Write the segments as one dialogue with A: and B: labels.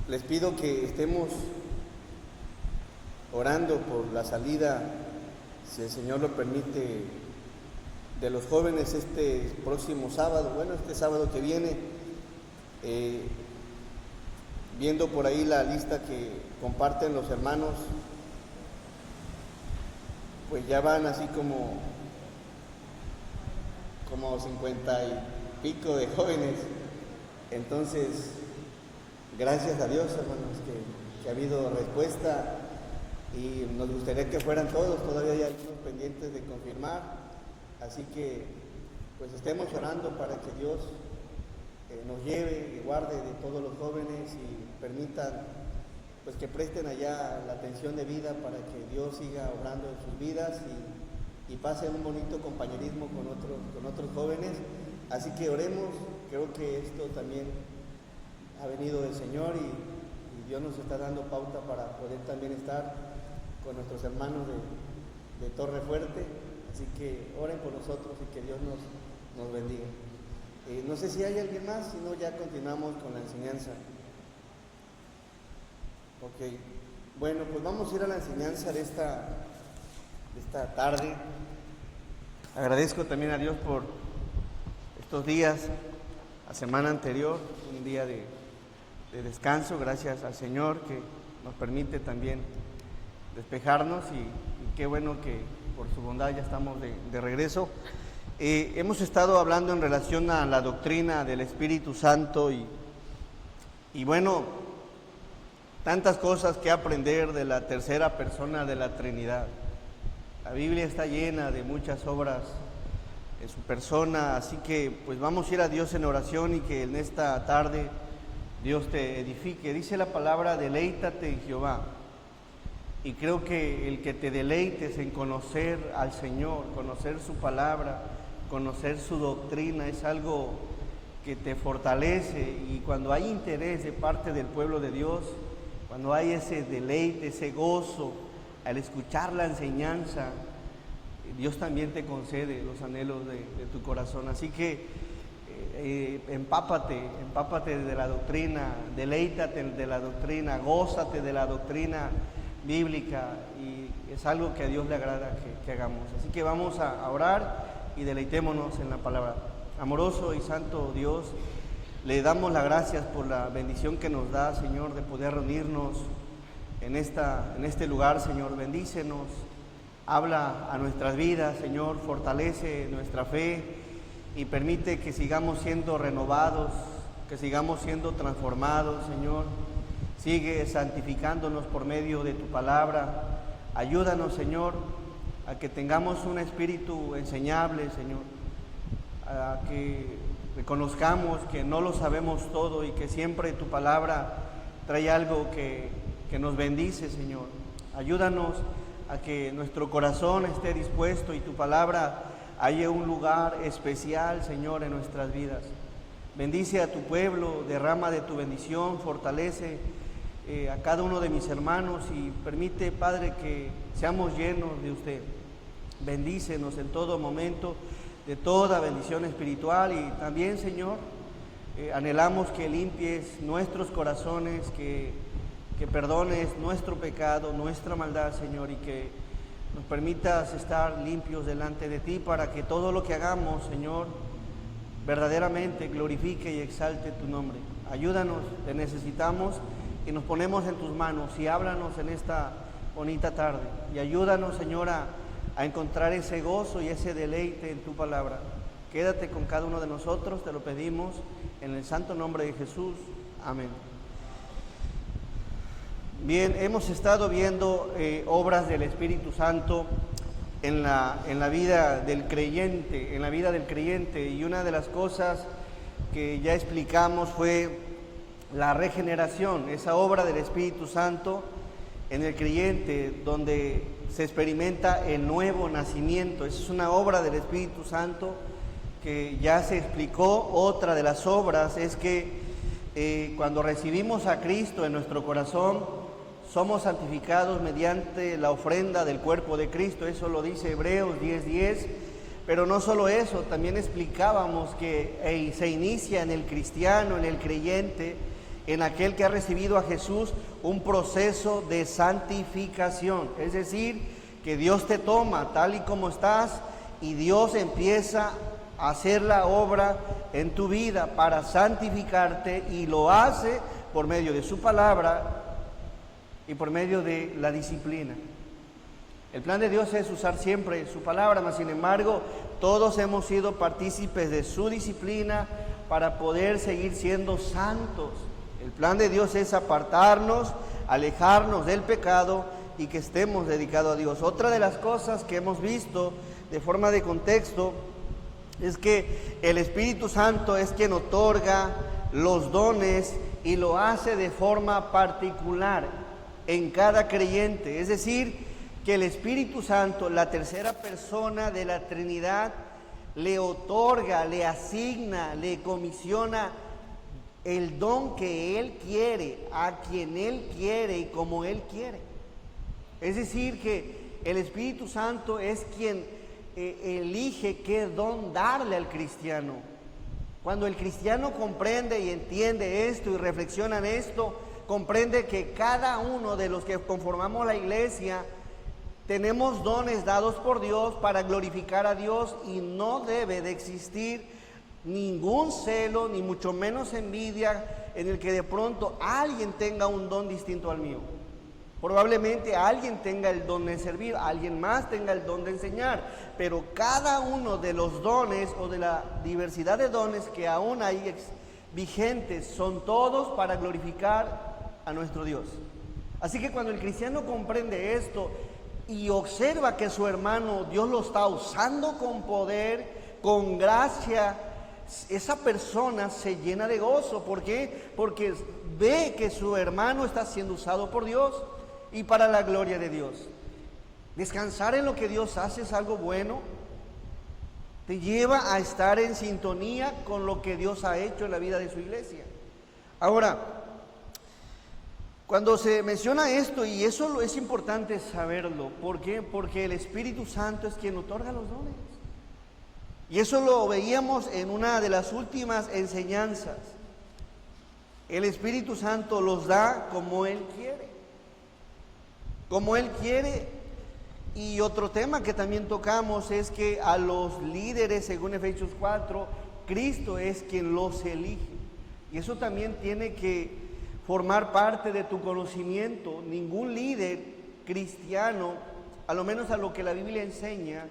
A: Les pido que estemos orando por la salida, si el Señor lo permite, de los jóvenes este próximo sábado, este sábado que viene. Viendo por ahí la lista que comparten los hermanos, pues ya van así como 50 y pico de jóvenes. Entonces, gracias a Dios, hermanos, que ha habido respuesta, y nos gustaría que fueran todos. Todavía hay algunos pendientes de confirmar, así que pues estemos orando para que Dios nos lleve y guarde de todos los jóvenes y permitan pues que presten allá la atención de vida para que Dios siga obrando en sus vidas y pase un bonito compañerismo con otros jóvenes. Así que oremos. Creo que esto también ha venido del Señor y Dios nos está dando pauta para poder también estar con nuestros hermanos de Torre Fuerte. Así que oren por nosotros y que Dios nos bendiga. No sé si hay alguien más, si no ya continuamos con la enseñanza. Ok, bueno, pues vamos a ir a la enseñanza de esta tarde. Agradezco también a Dios por estos días, la semana anterior, un día de descanso. Gracias al Señor que nos permite también despejarnos y qué bueno que por su bondad ya estamos de regreso. Hemos estado hablando en relación a la doctrina del Espíritu Santo y bueno, tantas cosas que aprender de la tercera persona de la Trinidad. La Biblia está llena de muchas obras en su persona, así que pues vamos a ir a Dios en oración y que en esta tarde Dios te edifique. Dice la palabra: deleítate en Jehová. Y creo que el que te deleites en conocer al Señor, conocer su palabra, conocer su doctrina, es algo que te fortalece. Y cuando hay interés de parte del pueblo de Dios, cuando hay ese deleite, ese gozo al escuchar la enseñanza, Dios también te concede los anhelos de tu corazón. Así que empápate de la doctrina, deleítate de la doctrina, gózate de la doctrina bíblica, y es algo que a Dios le agrada que hagamos. Así que vamos a orar y deleitémonos en la palabra. Amoroso y santo Dios, le damos las gracias por la bendición que nos da, Señor, de poder reunirnos en este lugar. Señor, bendícenos, habla a nuestras vidas, Señor, fortalece nuestra fe y permite que sigamos siendo renovados, que sigamos siendo transformados, Señor. Sigue santificándonos por medio de tu palabra. Ayúdanos, Señor, a que tengamos un espíritu enseñable, Señor, a que reconozcamos que no lo sabemos todo y que siempre tu palabra trae algo que nos bendice, Señor. Ayúdanos a que nuestro corazón esté dispuesto y tu palabra haya un lugar especial, Señor, en nuestras vidas. Bendice a tu pueblo, derrama de tu bendición, fortalece a cada uno de mis hermanos y permite, Padre, que seamos llenos de usted. Bendícenos en todo momento de toda bendición espiritual y también, Señor, anhelamos que limpies nuestros corazones, que perdones nuestro pecado, nuestra maldad, Señor, y que nos permitas estar limpios delante de ti para que todo lo que hagamos, Señor, verdaderamente glorifique y exalte tu nombre. Ayúdanos, te necesitamos y nos ponemos en tus manos, y háblanos en esta bonita tarde y ayúdanos, Señor, a encontrar ese gozo y ese deleite en tu palabra. Quédate con cada uno de nosotros, te lo pedimos en el santo nombre de Jesús. Amén. Bien, hemos estado viendo obras del Espíritu Santo en la vida del creyente, y una de las cosas que ya explicamos fue la regeneración, esa obra del Espíritu Santo en el creyente, donde se experimenta el nuevo nacimiento. Esa es una obra del Espíritu Santo que ya se explicó. Otra de las obras es que cuando recibimos a Cristo en nuestro corazón, somos santificados mediante la ofrenda del cuerpo de Cristo. Eso lo dice Hebreos 10:10. Pero no solo eso, también explicábamos que se inicia en el cristiano, en el creyente, en aquel que ha recibido a Jesús un proceso de santificación. Es decir, que Dios te toma tal y como estás y Dios empieza a hacer la obra en tu vida para santificarte, y lo hace por medio de su palabra y por medio de la disciplina. El plan de Dios es usar siempre su palabra, mas sin embargo, todos hemos sido partícipes de su disciplina para poder seguir siendo santos. El plan de Dios es apartarnos, alejarnos del pecado y que estemos dedicados a Dios. Otra de las cosas que hemos visto de forma de contexto es que el Espíritu Santo es quien otorga los dones y lo hace de forma particular en cada creyente. Es decir, que el Espíritu Santo, la tercera persona de la Trinidad, le otorga, le asigna, le comisiona el don que Él quiere, a quien Él quiere y como Él quiere. Es decir, que el Espíritu Santo es quien elige qué don darle al cristiano. Cuando el cristiano comprende y entiende esto y reflexiona en esto, comprende que cada uno de los que conformamos la iglesia tenemos dones dados por Dios para glorificar a Dios, y no debe de existir ningún celo, ni mucho menos envidia, en el que de pronto alguien tenga un don distinto al mío. Probablemente alguien tenga el don de servir, alguien más tenga el don de enseñar, pero cada uno de los dones o de la diversidad de dones que aún hay vigentes son todos para glorificar a nuestro Dios. Así que cuando el cristiano comprende esto y observa que su hermano Dios lo está usando con poder, con gracia, esa persona se llena de gozo. ¿Por qué? Porque ve que su hermano está siendo usado por Dios y para la gloria de Dios. Descansar en lo que Dios hace es algo bueno. Te lleva a estar en sintonía con lo que Dios ha hecho en la vida de su iglesia. Ahora, cuando se menciona esto, y eso es importante saberlo, ¿por qué? Porque el Espíritu Santo es quien otorga los dones. Y eso lo veíamos en una de las últimas enseñanzas. El Espíritu Santo los da como Él quiere. Como Él quiere. Y otro tema que también tocamos es que a los líderes, según Efesios 4, Cristo es quien los elige. Y eso también tiene que formar parte de tu conocimiento. Ningún líder cristiano, a lo menos a lo que la Biblia enseña,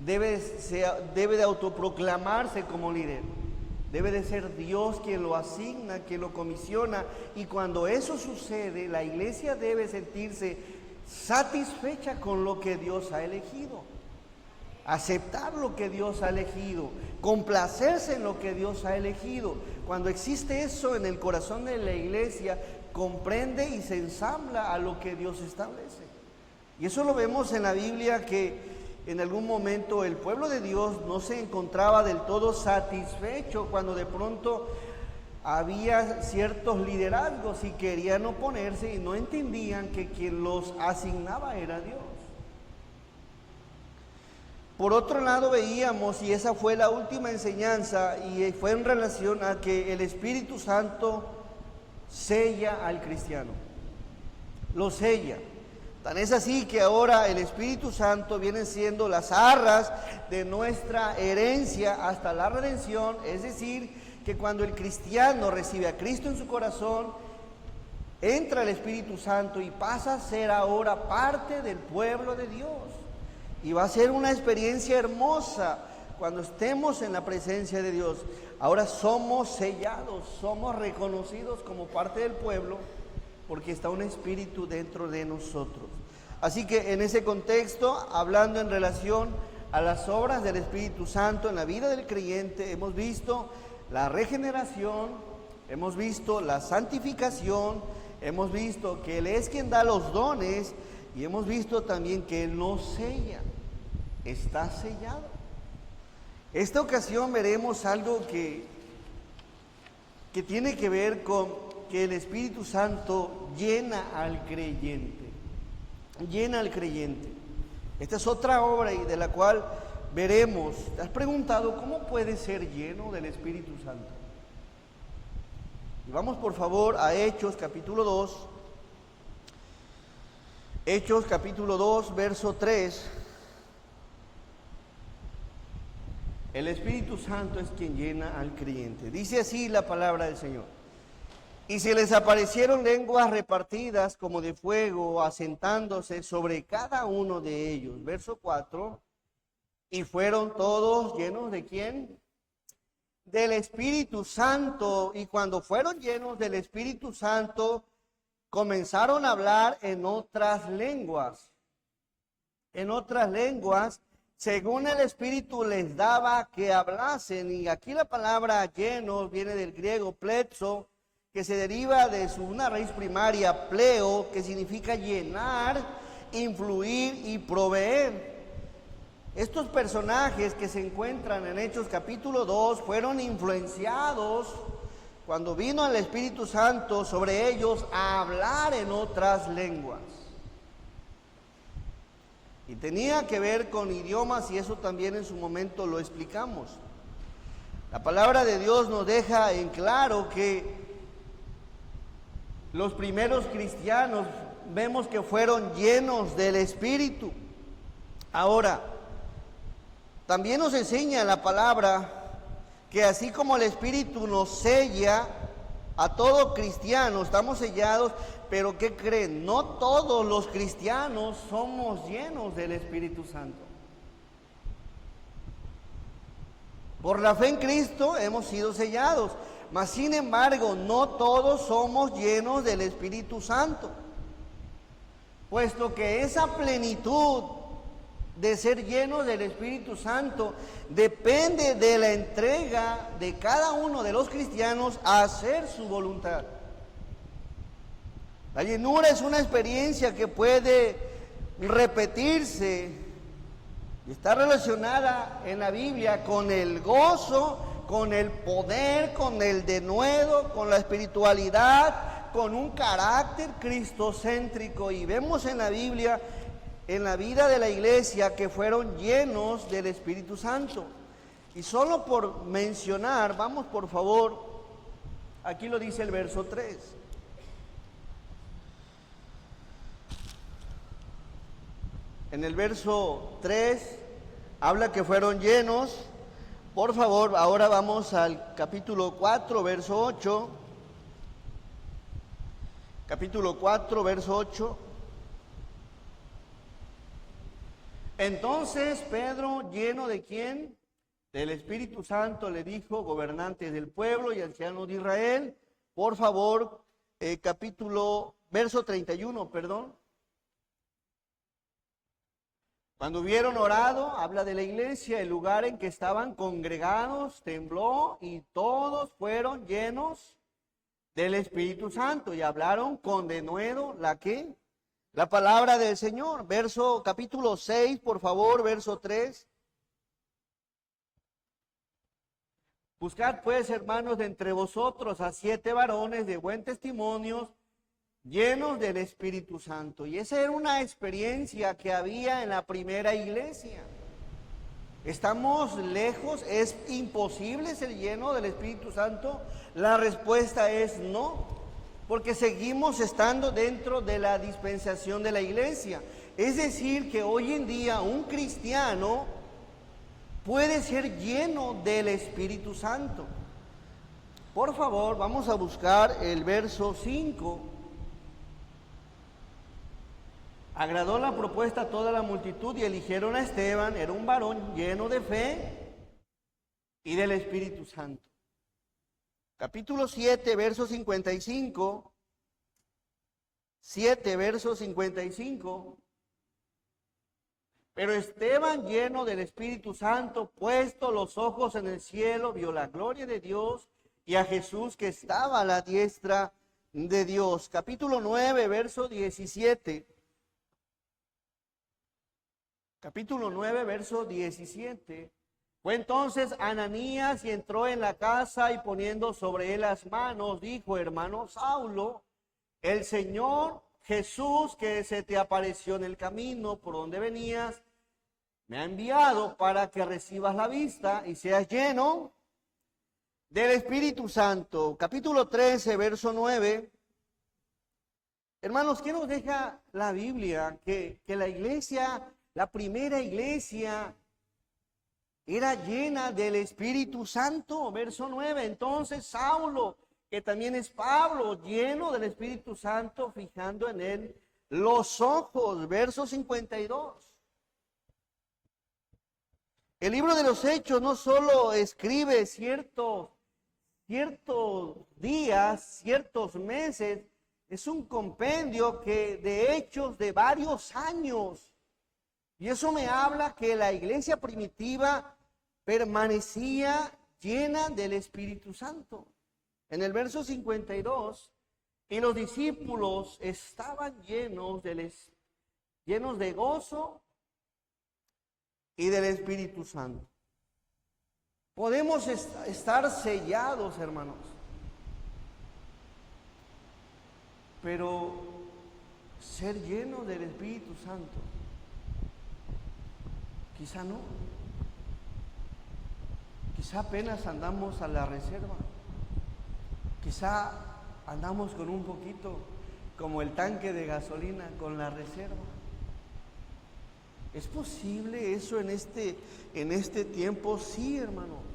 A: debe de autoproclamarse como líder. Debe de ser Dios quien lo asigna, quien lo comisiona, y cuando eso sucede, la iglesia debe sentirse satisfecha con lo que Dios ha elegido, aceptar lo que Dios ha elegido, complacerse en lo que Dios ha elegido. Cuando existe eso en el corazón de la iglesia, comprende y se ensambla a lo que Dios establece. Y eso lo vemos en la Biblia, que en algún momento el pueblo de Dios no se encontraba del todo satisfecho cuando de pronto había ciertos liderazgos y querían oponerse y no entendían que quien los asignaba era Dios. Por otro lado veíamos, y esa fue la última enseñanza, y fue en relación a que el Espíritu Santo sella al cristiano, lo sella. Tan es así que ahora el Espíritu Santo viene siendo las arras de nuestra herencia hasta la redención. Es decir, que cuando el cristiano recibe a Cristo en su corazón, entra el Espíritu Santo y pasa a ser ahora parte del pueblo de Dios. Y va a ser una experiencia hermosa cuando estemos en la presencia de Dios. Ahora somos sellados, somos reconocidos como parte del pueblo, porque está un espíritu dentro de nosotros. Así que en ese contexto, hablando en relación a las obras del Espíritu Santo en la vida del creyente, hemos visto la regeneración, hemos visto la santificación, hemos visto que Él es quien da los dones, y hemos visto también que Él nos sella, está sellado. Esta ocasión veremos algo que tiene que ver con que el Espíritu Santo llena al creyente. Llena al creyente. Esta es otra obra y de la cual veremos. ¿Te has preguntado cómo puede ser lleno del Espíritu Santo? Y vamos por favor a Hechos capítulo 2. Hechos capítulo 2, verso 3. El Espíritu Santo es quien llena al creyente. Dice así la palabra del Señor. Y se les aparecieron lenguas repartidas como de fuego, asentándose sobre cada uno de ellos. Verso 4. Y fueron todos llenos ¿de quién? Del Espíritu Santo. Y cuando fueron llenos del Espíritu Santo, comenzaron a hablar en otras lenguas. En otras lenguas, según el Espíritu les daba que hablasen. Y aquí la palabra llenos viene del griego pletzo, que se deriva de una raíz primaria, pleo, que significa llenar, influir y proveer. Estos personajes que se encuentran en Hechos capítulo 2 fueron influenciados cuando vino el Espíritu Santo sobre ellos a hablar en otras lenguas. Y tenía que ver con idiomas, y eso también en su momento lo explicamos. La palabra de Dios nos deja en claro que los primeros cristianos vemos que fueron llenos del Espíritu. Ahora, también nos enseña la palabra que así como el Espíritu nos sella a todo cristiano, estamos sellados, pero ¿qué creen? No todos los cristianos somos llenos del Espíritu Santo. Por la fe en Cristo hemos sido sellados, mas sin embargo no todos somos llenos del Espíritu Santo, puesto que esa plenitud de ser llenos del Espíritu Santo depende de la entrega de cada uno de los cristianos a hacer su voluntad. La llenura es una experiencia que puede repetirse y está relacionada en la Biblia con el gozo, con el poder, con el denuedo, con la espiritualidad, con un carácter cristocéntrico. Y vemos en la Biblia, en la vida de la iglesia, que fueron llenos del Espíritu Santo. Y solo por mencionar, vamos por favor, aquí lo dice el verso 3. En el verso 3 habla que fueron llenos. Por favor, ahora vamos al capítulo 4, verso 8. Capítulo 4, verso 8. Entonces Pedro, lleno de ¿quién? Del Espíritu Santo, le dijo: gobernantes del pueblo y ancianos de Israel, por favor, verso 31, perdón. Cuando hubieron orado, habla de la iglesia, el lugar en que estaban congregados tembló y todos fueron llenos del Espíritu Santo y hablaron con denuedo la palabra del Señor. Capítulo 6, por favor, verso 3. Buscad pues, hermanos, de entre vosotros a 7 varones de buen testimonio, llenos del Espíritu Santo. Y esa era una experiencia que había en la primera iglesia. ¿Estamos lejos? ¿Es imposible ser lleno del Espíritu Santo? La respuesta es no, porque seguimos estando dentro de la dispensación de la iglesia. Es decir, que hoy en día un cristiano puede ser lleno del Espíritu Santo. Por favor, vamos a buscar el verso 5. Agradó la propuesta a toda la multitud y eligieron a Esteban, era un varón lleno de fe y del Espíritu Santo. Capítulo 7, verso 55. 7, verso 55. Pero Esteban, lleno del Espíritu Santo, puesto los ojos en el cielo, vio la gloria de Dios y a Jesús que estaba a la diestra de Dios. Capítulo 9, verso 17. Capítulo 9, verso 17. Fue entonces Ananías y entró en la casa y poniendo sobre él las manos, dijo: hermano Saulo, el Señor Jesús que se te apareció en el camino por donde venías, me ha enviado para que recibas la vista y seas lleno del Espíritu Santo. Capítulo 13, verso 9. Hermanos, ¿qué nos deja la Biblia? Que la iglesia, la primera iglesia, era llena del Espíritu Santo. Verso 9. Entonces Saulo, que también es Pablo, lleno del Espíritu Santo, fijando en él los ojos. Verso 52. El libro de los Hechos no solo escribe ciertos días, ciertos meses, es un compendio de hechos de varios años. Y eso me habla que la iglesia primitiva permanecía llena del Espíritu Santo. En el verso 52, y los discípulos estaban llenos de gozo y del Espíritu Santo. Podemos estar sellados, hermanos, pero ser llenos del Espíritu Santo, quizá no. Quizá apenas andamos a la reserva. Quizá andamos con un poquito, como el tanque de gasolina, con la reserva. ¿Es posible eso en este tiempo? Sí, hermano.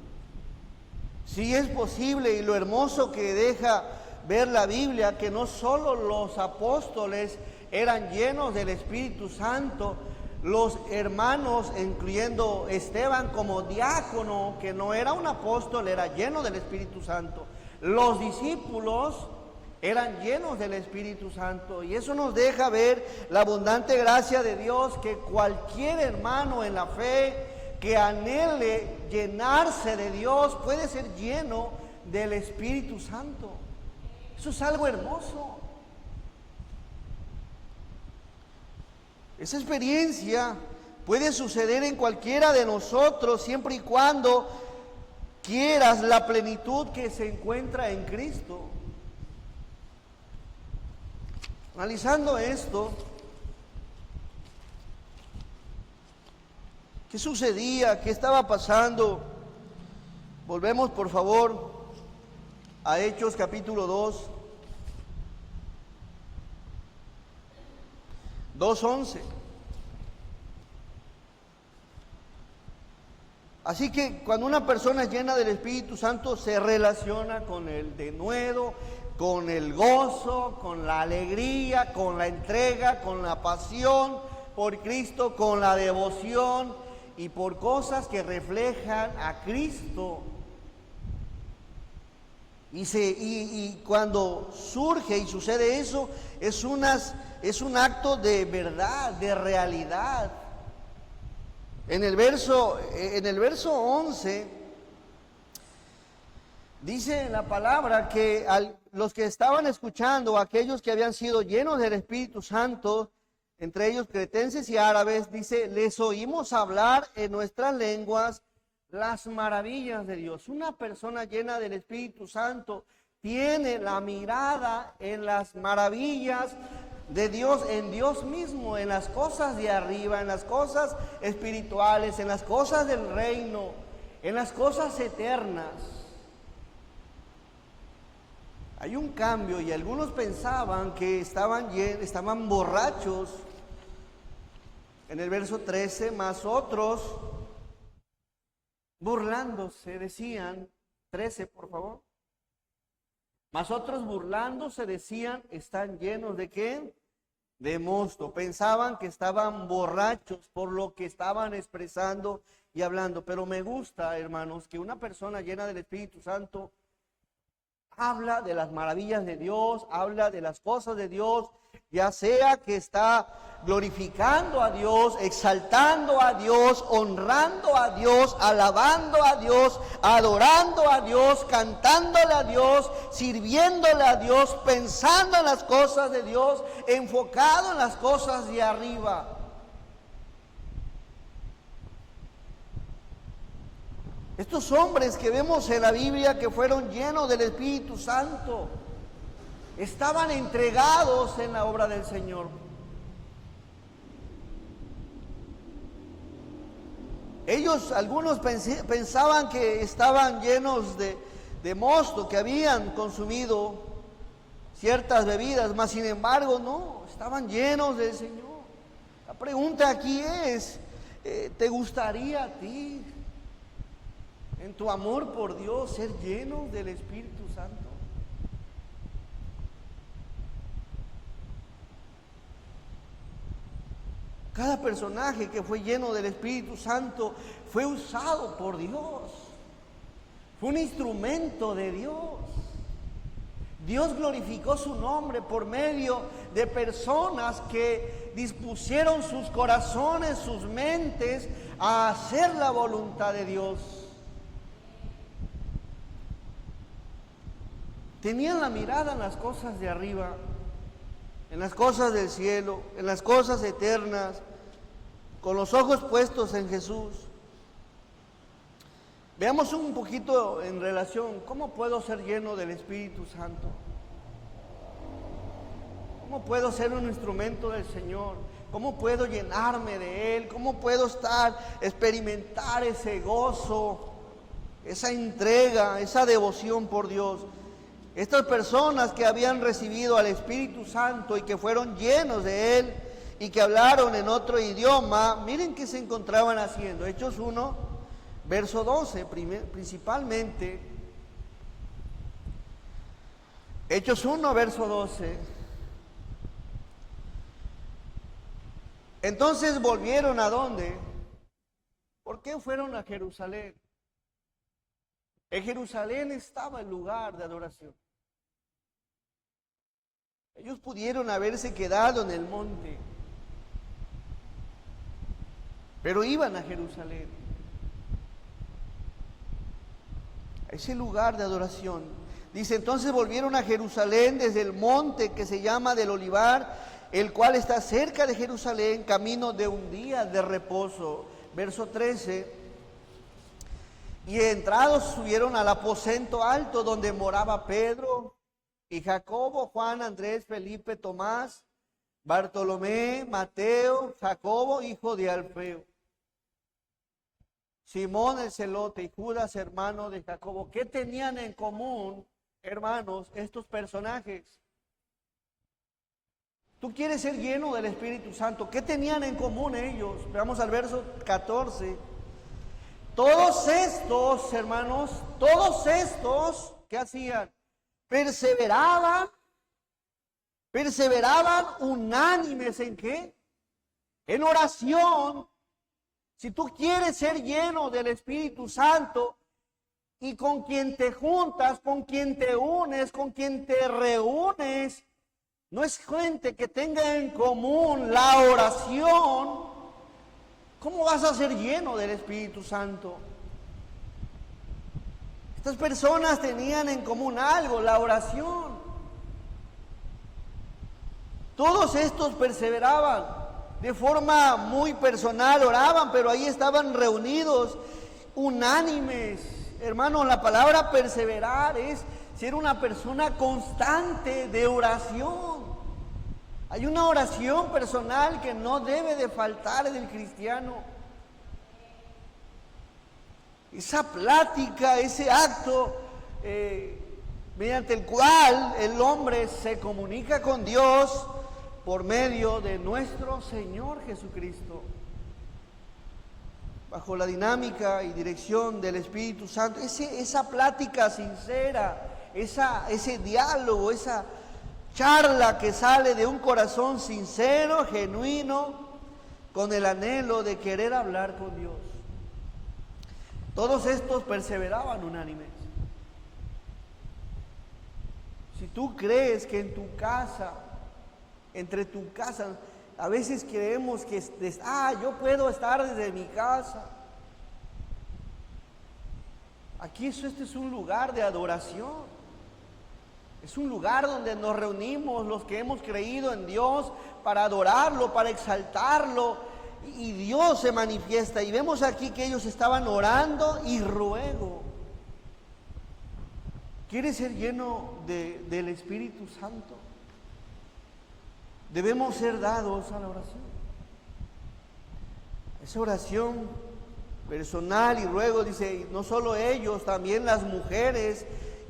A: Sí es posible, y lo hermoso que deja ver la Biblia, que no solo los apóstoles eran llenos del Espíritu Santo, los hermanos, incluyendo Esteban como diácono, que no era un apóstol, era lleno del Espíritu Santo. Los discípulos eran llenos del Espíritu Santo, y eso nos deja ver la abundante gracia de Dios, que cualquier hermano en la fe que anhele llenarse de Dios puede ser lleno del Espíritu Santo. Eso es algo hermoso. Esa experiencia puede suceder en cualquiera de nosotros siempre y cuando quieras la plenitud que se encuentra en Cristo. Analizando esto, ¿qué sucedía? ¿Qué estaba pasando? Volvemos, por favor, a Hechos capítulo 2:11. Así que cuando una persona es llena del Espíritu Santo, se relaciona con el denuedo, con el gozo, con la alegría, con la entrega, con la pasión por Cristo, con la devoción y por cosas que reflejan a Cristo. Y cuando surge y sucede eso, es un acto de verdad, de realidad. En el verso 11 dice la palabra que los que estaban escuchando, aquellos que habían sido llenos del Espíritu Santo, entre ellos cretenses y árabes, dice, les oímos hablar en nuestras lenguas las maravillas de Dios. Una persona llena del Espíritu Santo tiene la mirada en las maravillas de Dios, en Dios mismo, en las cosas de arriba, en las cosas espirituales, en las cosas del reino, en las cosas eternas. Hay un cambio, y algunos pensaban que estaban borrachos. En el verso 13, más otros, burlándose, decían, 13 por favor. Mas otros burlándose decían, están llenos ¿de qué? De mosto. Pensaban que estaban borrachos por lo que estaban expresando y hablando. Pero me gusta, hermanos, que una persona llena del Espíritu Santo habla de las maravillas de Dios, habla de las cosas de Dios, ya sea que está glorificando a Dios, exaltando a Dios, honrando a Dios, alabando a Dios, adorando a Dios, cantándole a Dios, sirviéndole a Dios, pensando en las cosas de Dios, enfocado en las cosas de arriba. Estos hombres que vemos en la Biblia que fueron llenos del Espíritu Santo, estaban entregados en la obra del Señor. Algunos pensaban que estaban llenos de mosto, que habían consumido ciertas bebidas, mas sin embargo no, estaban llenos del Señor. La pregunta aquí es, ¿te gustaría a ti, en tu amor por Dios, ser lleno del Espíritu Santo? Cada personaje que fue lleno del Espíritu Santo fue usado por Dios. Fue un instrumento de Dios. Dios glorificó su nombre por medio de personas que dispusieron sus corazones, sus mentes a hacer la voluntad de Dios. Tenían la mirada en las cosas de arriba, en las cosas del cielo, en las cosas eternas, con los ojos puestos en Jesús. Veamos un poquito en relación, ¿cómo puedo ser lleno del Espíritu Santo? ¿Cómo puedo ser un instrumento del Señor? ¿Cómo puedo llenarme de Él? ¿Cómo puedo experimentar ese gozo, esa entrega, esa devoción por Dios? Estas personas que habían recibido al Espíritu Santo y que fueron llenos de Él y que hablaron en otro idioma, miren qué se encontraban haciendo. Hechos 1, verso 12, principalmente. Hechos 1, verso 12. Entonces volvieron ¿a dónde? ¿Por qué fueron a Jerusalén? En Jerusalén estaba el lugar de adoración. Ellos pudieron haberse quedado en el monte, pero iban a Jerusalén, a ese lugar de adoración. Dice, entonces volvieron a Jerusalén desde el monte que se llama del Olivar, el cual está cerca de Jerusalén, camino de un día de reposo. Verso 13. Y entrados subieron al aposento alto donde moraba Pedro y Jacobo, Juan, Andrés, Felipe, Tomás, Bartolomé, Mateo, Jacobo, hijo de Alfeo, Simón el celote y Judas, hermano de Jacobo. ¿Qué tenían en común, hermanos, estos personajes? Tú quieres ser lleno del Espíritu Santo. ¿Qué tenían en común ellos? Veamos al verso 14. Todos estos, hermanos, todos estos, ¿qué hacían? Perseveraban unánimes ¿en qué? En oración. Si tú quieres ser lleno del Espíritu Santo y con quien te juntas, con quien te unes, con quien te reúnes, no es gente que tenga en común la oración, ¿cómo vas a ser lleno del Espíritu Santo? Estas personas tenían en común algo, la oración. Todos estos perseveraban de forma muy personal, oraban, pero ahí estaban reunidos, unánimes. Hermanos, la palabra perseverar es ser una persona constante de oración. Hay una oración personal que no debe de faltar en el cristiano. Esa plática, ese acto mediante el cual el hombre se comunica con Dios por medio de nuestro Señor Jesucristo. Bajo la dinámica y dirección del Espíritu Santo, esa plática sincera, ese diálogo, esa charla que sale de un corazón sincero, genuino, con el anhelo de querer hablar con Dios. Todos estos perseveraban unánimes. Si tú crees que en tu casa, entre tu casa, a veces creemos que yo puedo estar desde mi casa. Aquí este es un lugar de adoración. Es un lugar donde nos reunimos los que hemos creído en Dios para adorarlo, para exaltarlo. Y Dios se manifiesta. Y vemos aquí que ellos estaban orando y ruego. ¿Quieres ser lleno del Espíritu Santo? Debemos ser dados a la oración. Esa oración personal y ruego, dice, no solo ellos, también las mujeres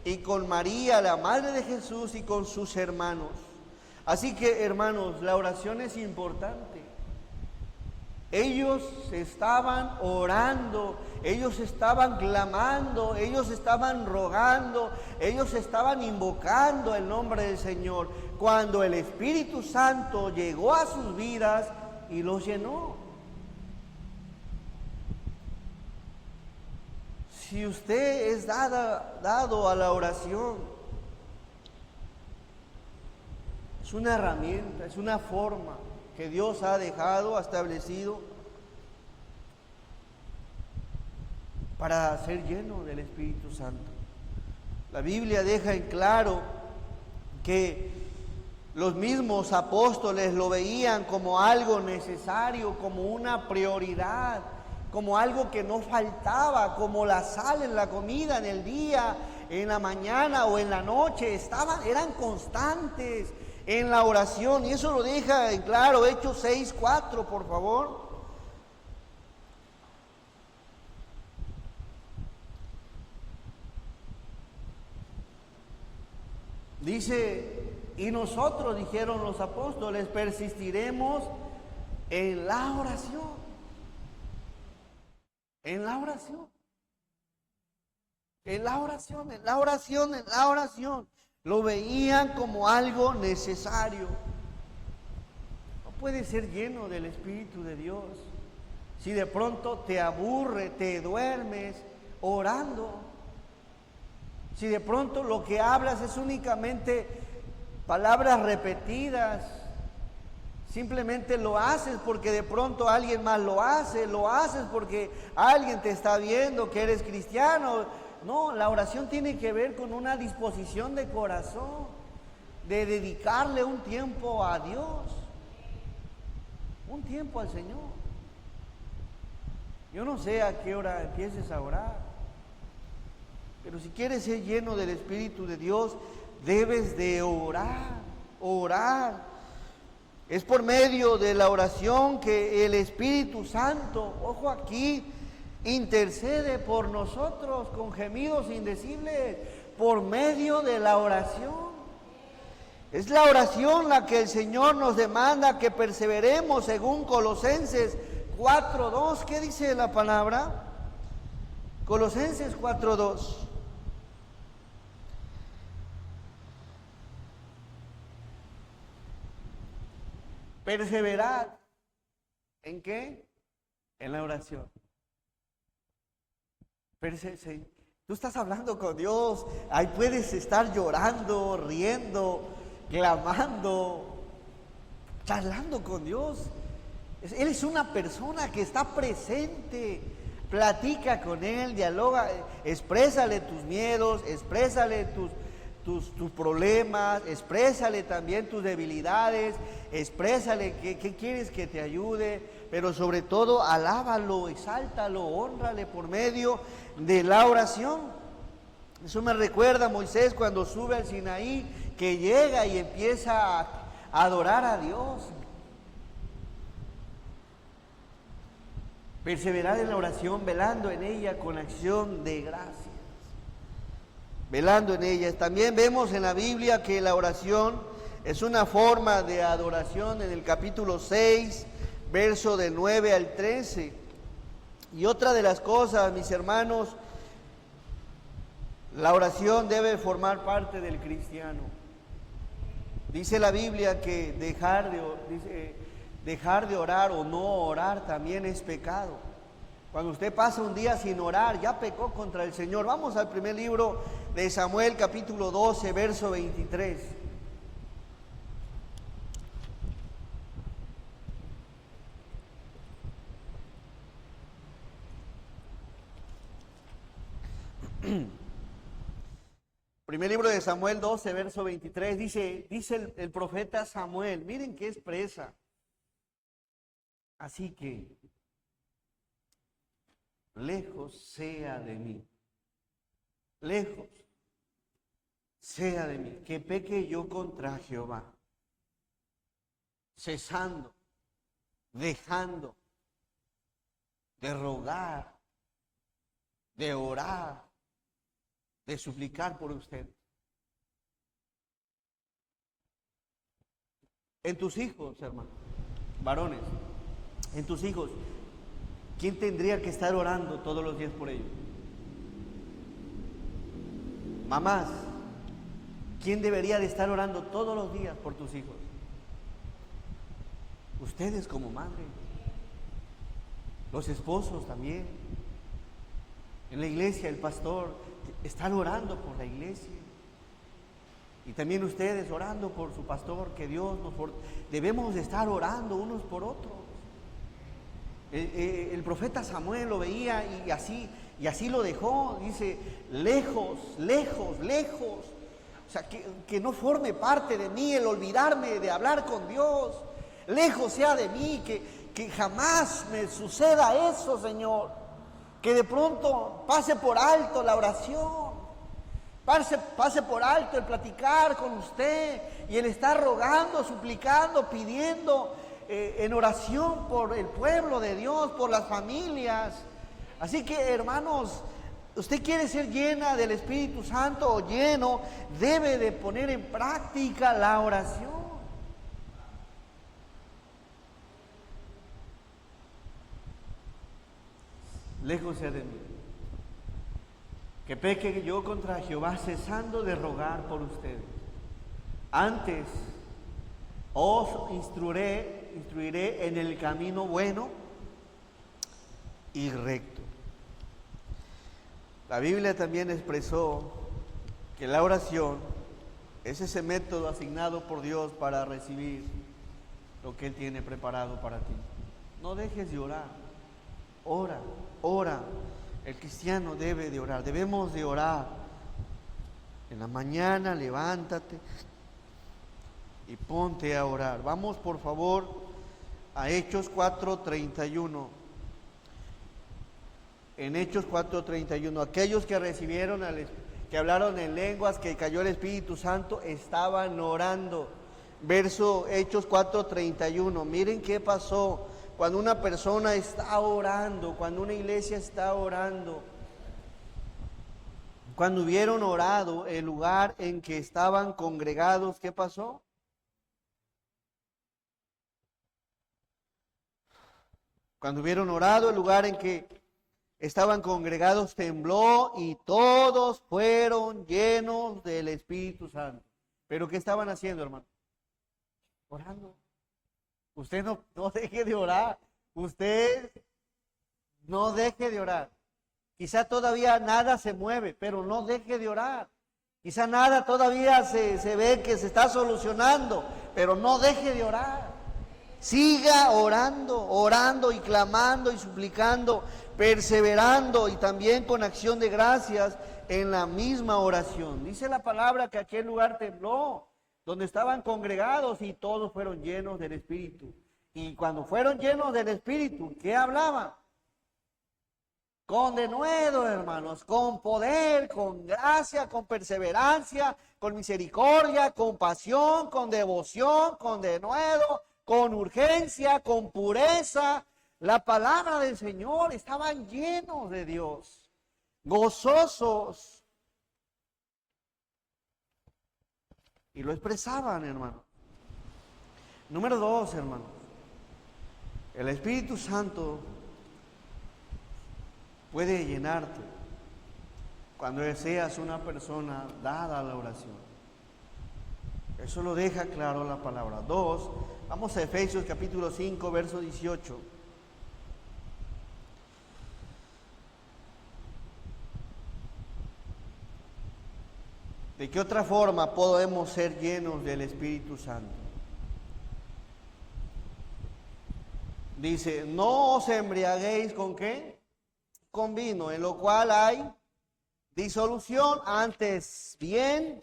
A: y con María, la madre de Jesús, y con sus hermanos. Así que, hermanos, la oración es importante. Ellos estaban orando, ellos estaban clamando, ellos estaban rogando, ellos estaban invocando el nombre del Señor, cuando el Espíritu Santo llegó a sus vidas y los llenó. Si usted es dado a la oración, es una herramienta, es una forma que Dios ha dejado, ha establecido para ser lleno del Espíritu Santo. La Biblia deja en claro que los mismos apóstoles lo veían como algo necesario, como una prioridad, como algo que no faltaba, como la sal en la comida, en el día, en la mañana o en la noche. Eran constantes en la oración, y eso lo deja en claro Hechos 6:4, por favor. Dice, y nosotros, dijeron los apóstoles, persistiremos en la oración. En la oración. En la oración, en la oración, en la oración. Lo veían como algo necesario. No puedes ser lleno del Espíritu de Dios si de pronto te aburre, te duermes orando. Si de pronto lo que hablas es únicamente palabras repetidas, simplemente lo haces porque de pronto alguien más lo haces porque alguien te está viendo que eres cristiano. No, la oración tiene que ver con una disposición de corazón, de dedicarle un tiempo a Dios, un tiempo al Señor. Yo no sé a qué hora empieces a orar, pero si quieres ser lleno del Espíritu de Dios, debes de orar. Es por medio de la oración que el Espíritu Santo, ojo aquí, intercede por nosotros con gemidos indecibles, por medio de la oración. Es la oración la que el Señor nos demanda que perseveremos, según Colosenses 4:2. ¿Qué dice la palabra? Colosenses 4:2. Perseverad. ¿En qué? En la oración. Tú estás hablando con Dios, ahí puedes estar llorando, riendo, clamando, charlando con Dios. Él es una persona que está presente. Platica con Él, dialoga, exprésale tus miedos, exprésale tus problemas, exprésale también tus debilidades, exprésale qué quieres que te ayude, pero sobre todo alábalo, exáltalo, hónrale por medio de la oración. Eso me recuerda a Moisés cuando sube al Sinaí, que llega y empieza a adorar a Dios. Perseverar en la oración, velando en ella con acción de gracias. Velando en ella. También vemos en la Biblia que la oración es una forma de adoración en el capítulo 6, verso del 9 al 13. Y otra de las cosas, mis hermanos, la oración debe formar parte del cristiano. Dice la Biblia que dejar de orar o no orar también es pecado. Cuando usted pasa un día sin orar, ya pecó contra el Señor. Vamos al primer libro de Samuel, capítulo 12, verso 23. Primer libro de Samuel 12, verso 23, dice el profeta Samuel, miren qué expresa. Así que, lejos sea de mí, lejos sea de mí, que peque yo contra Jehová, cesando, dejando de rogar, de orar, de suplicar por usted. En tus hijos, hermano, varones, en tus hijos, ¿quién tendría que estar orando todos los días por ellos? Mamás, ¿quién debería de estar orando todos los días por tus hijos? Ustedes como madre. Los esposos también. En la iglesia el pastor está orando por la iglesia. Y también ustedes orando por su pastor, que Dios debemos de estar orando unos por otros. El profeta Samuel lo veía y así lo dejó. Dice, lejos, lejos, lejos. O sea, que no forme parte de mí el olvidarme de hablar con Dios. Lejos sea de mí, que jamás me suceda eso, Señor. Que de pronto pase por alto la oración. Pase por alto el platicar con usted y el estar rogando, suplicando, pidiendo en oración por el pueblo de Dios, por las familias. Así que, hermanos, usted quiere ser llena del Espíritu Santo o lleno, debe de poner en práctica la oración. Lejos sea de mí que peque yo contra Jehová, cesando de rogar por ustedes. Antes os instruiré en el camino bueno y recto. La Biblia también expresó que la oración es ese método asignado por Dios para recibir lo que Él tiene preparado para ti. No dejes de orar. Ora, ora. El cristiano debe de orar, debemos de orar. En la mañana levántate y ponte a orar. Vamos por favor a Hechos 4:31. En Hechos 4:31, aquellos que recibieron, que hablaron en lenguas, que cayó el Espíritu Santo, estaban orando. Verso Hechos 4:31, miren qué pasó. Cuando una persona está orando, cuando una iglesia está orando, cuando hubieron orado, el lugar en que estaban congregados, ¿qué pasó? Cuando hubieron orado, el lugar en que estaban congregados tembló y todos fueron llenos del Espíritu Santo. ¿Pero qué estaban haciendo, hermano? Orando. Usted no deje de orar. Usted no deje de orar. Quizá todavía nada se mueve, pero no deje de orar. Quizá nada todavía se ve que se está solucionando, pero no deje de orar. Siga orando, orando y clamando y suplicando, perseverando y también con acción de gracias en la misma oración. Dice la palabra que aquel lugar tembló, donde estaban congregados y todos fueron llenos del Espíritu. Y cuando fueron llenos del Espíritu, ¿qué hablaban? Con denuedo, hermanos, con poder, con gracia, con perseverancia, con misericordia, con pasión, con devoción, con denuedo, con urgencia, con pureza. La palabra del Señor, estaban llenos de Dios, gozosos. Y lo expresaban, hermano. Número 2, hermano. El Espíritu Santo puede llenarte cuando seas una persona dada a la oración. Eso lo deja claro la palabra. 2, vamos a Efesios capítulo 5, verso 18. ¿De qué otra forma podemos ser llenos del Espíritu Santo? Dice, no os embriaguéis ¿con qué? Con vino, en lo cual hay disolución, antes bien,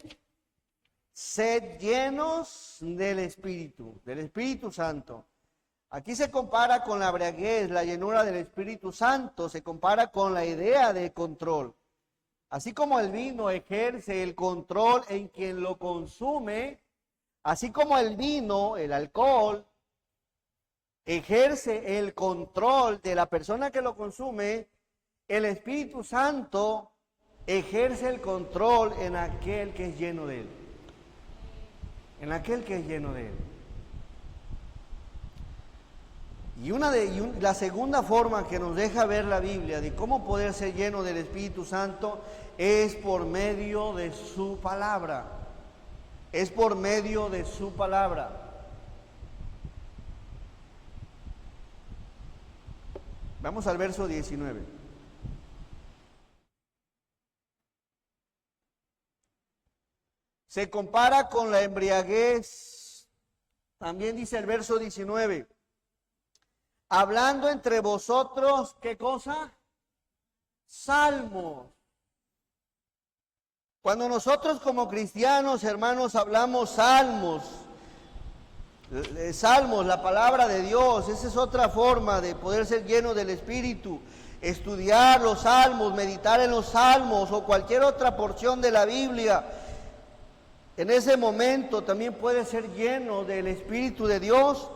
A: sed llenos del Espíritu Santo. Aquí se compara con la embriaguez, la llenura del Espíritu Santo, se compara con la idea de control. Así como el vino ejerce el control en quien lo consume, así como el vino, el alcohol, ejerce el control de la persona que lo consume, el Espíritu Santo ejerce el control en aquel que es lleno de Él. En aquel que es lleno de Él. La segunda forma que nos deja ver la Biblia de cómo poder ser lleno del Espíritu Santo es por medio de su palabra. Es por medio de su palabra. Vamos al verso 19. Se compara con la embriaguez. También dice el verso 19. Hablando entre vosotros, ¿qué cosa? Salmos. Cuando nosotros como cristianos, hermanos, hablamos salmos, la palabra de Dios, esa es otra forma de poder ser lleno del Espíritu. Estudiar los salmos, meditar en los salmos o cualquier otra porción de la Biblia. En ese momento también puede ser lleno del Espíritu de Dios.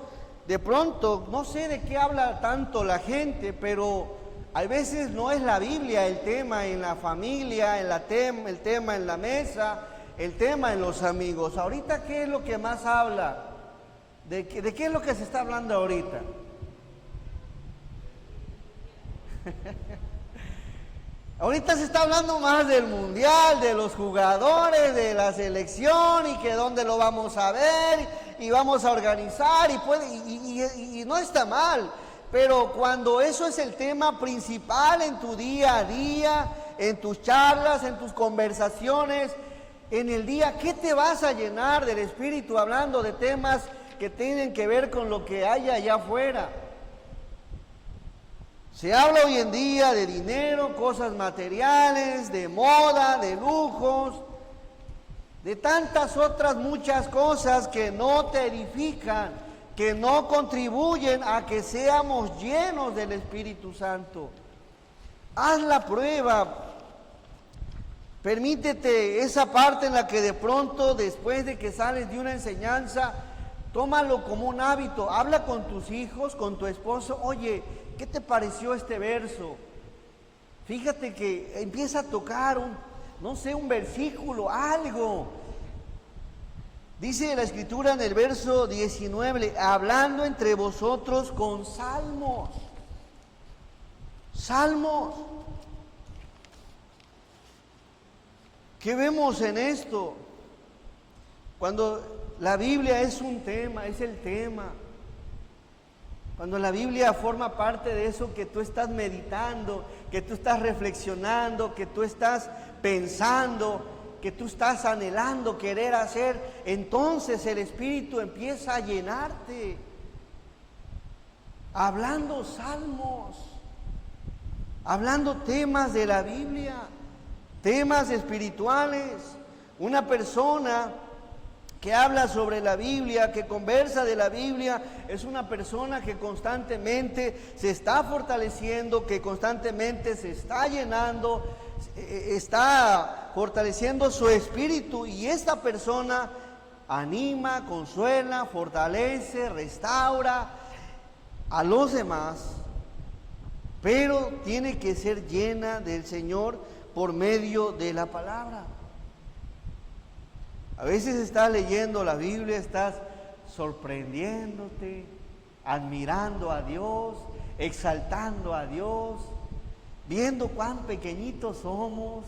A: De pronto, no sé de qué habla tanto la gente, pero a veces no es la Biblia el tema en la familia, el tema en la mesa, el tema en los amigos. Ahorita, ¿qué es lo que más habla? ¿De qué es lo que se está hablando ahorita? Ahorita se está hablando más del mundial, de los jugadores, de la selección y que dónde lo vamos a ver y vamos a organizar y no está mal. Pero cuando eso es el tema principal en tu día a día, en tus charlas, en tus conversaciones, en el día, ¿qué te vas a llenar del Espíritu hablando de temas que tienen que ver con lo que hay allá afuera? Se habla hoy en día de dinero, cosas materiales, de moda, de lujos, de tantas otras muchas cosas que no te edifican, que no contribuyen a que seamos llenos del Espíritu Santo. Haz la prueba. Permítete esa parte en la que de pronto, después de que sales de una enseñanza, tómalo como un hábito. Habla con tus hijos, con tu esposo. Oye, ¿qué te pareció este verso? Fíjate que empieza a tocar un versículo, algo. Dice la Escritura en el verso 19, hablando entre vosotros con salmos. Salmos. ¿Qué vemos en esto? Cuando la Biblia es un tema, es el tema. Cuando la Biblia forma parte de eso que tú estás meditando, que tú estás reflexionando, que tú estás pensando, que tú estás anhelando querer hacer, entonces el Espíritu empieza a llenarte. Hablando salmos, hablando temas de la Biblia, temas espirituales. Una persona que habla sobre la Biblia, que conversa de la Biblia, es una persona que constantemente se está fortaleciendo, que constantemente se está llenando, está fortaleciendo su espíritu, y esta persona anima, consuela, fortalece, restaura a los demás, pero tiene que ser llena del Señor por medio de la palabra. A veces estás leyendo la Biblia, estás sorprendiéndote, admirando a Dios, exaltando a Dios, viendo cuán pequeñitos somos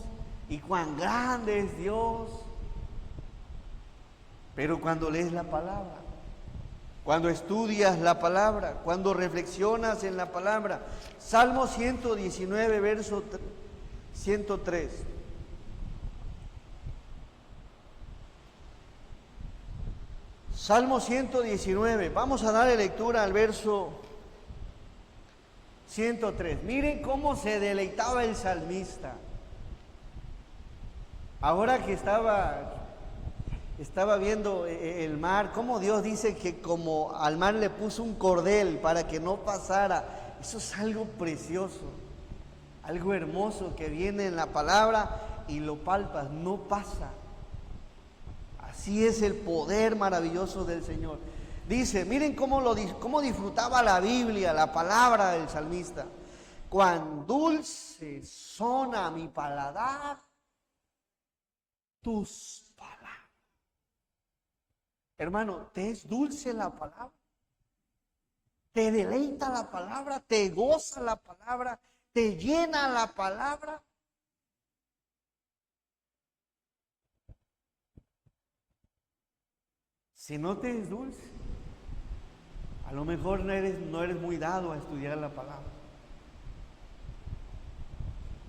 A: y cuán grande es Dios. Pero cuando lees la palabra, cuando estudias la palabra, cuando reflexionas en la palabra, Salmo 119, verso 103. Salmo 119, vamos a darle lectura al verso 103. Miren cómo se deleitaba el salmista. Ahora que estaba viendo el mar, cómo Dios dice que como al mar le puso un cordel para que no pasara. Eso es algo precioso, algo hermoso que viene en la palabra y lo palpas, no pasa. Así es el poder maravilloso del Señor. Dice, miren cómo disfrutaba la Biblia, la palabra del salmista. Cuán dulce son a mi paladar tus palabras. Hermano, ¿te es dulce la palabra? ¿Te deleita la palabra? ¿Te goza la palabra? ¿Te llena la palabra? Si no te es dulce, a lo mejor no eres muy dado a estudiar la palabra.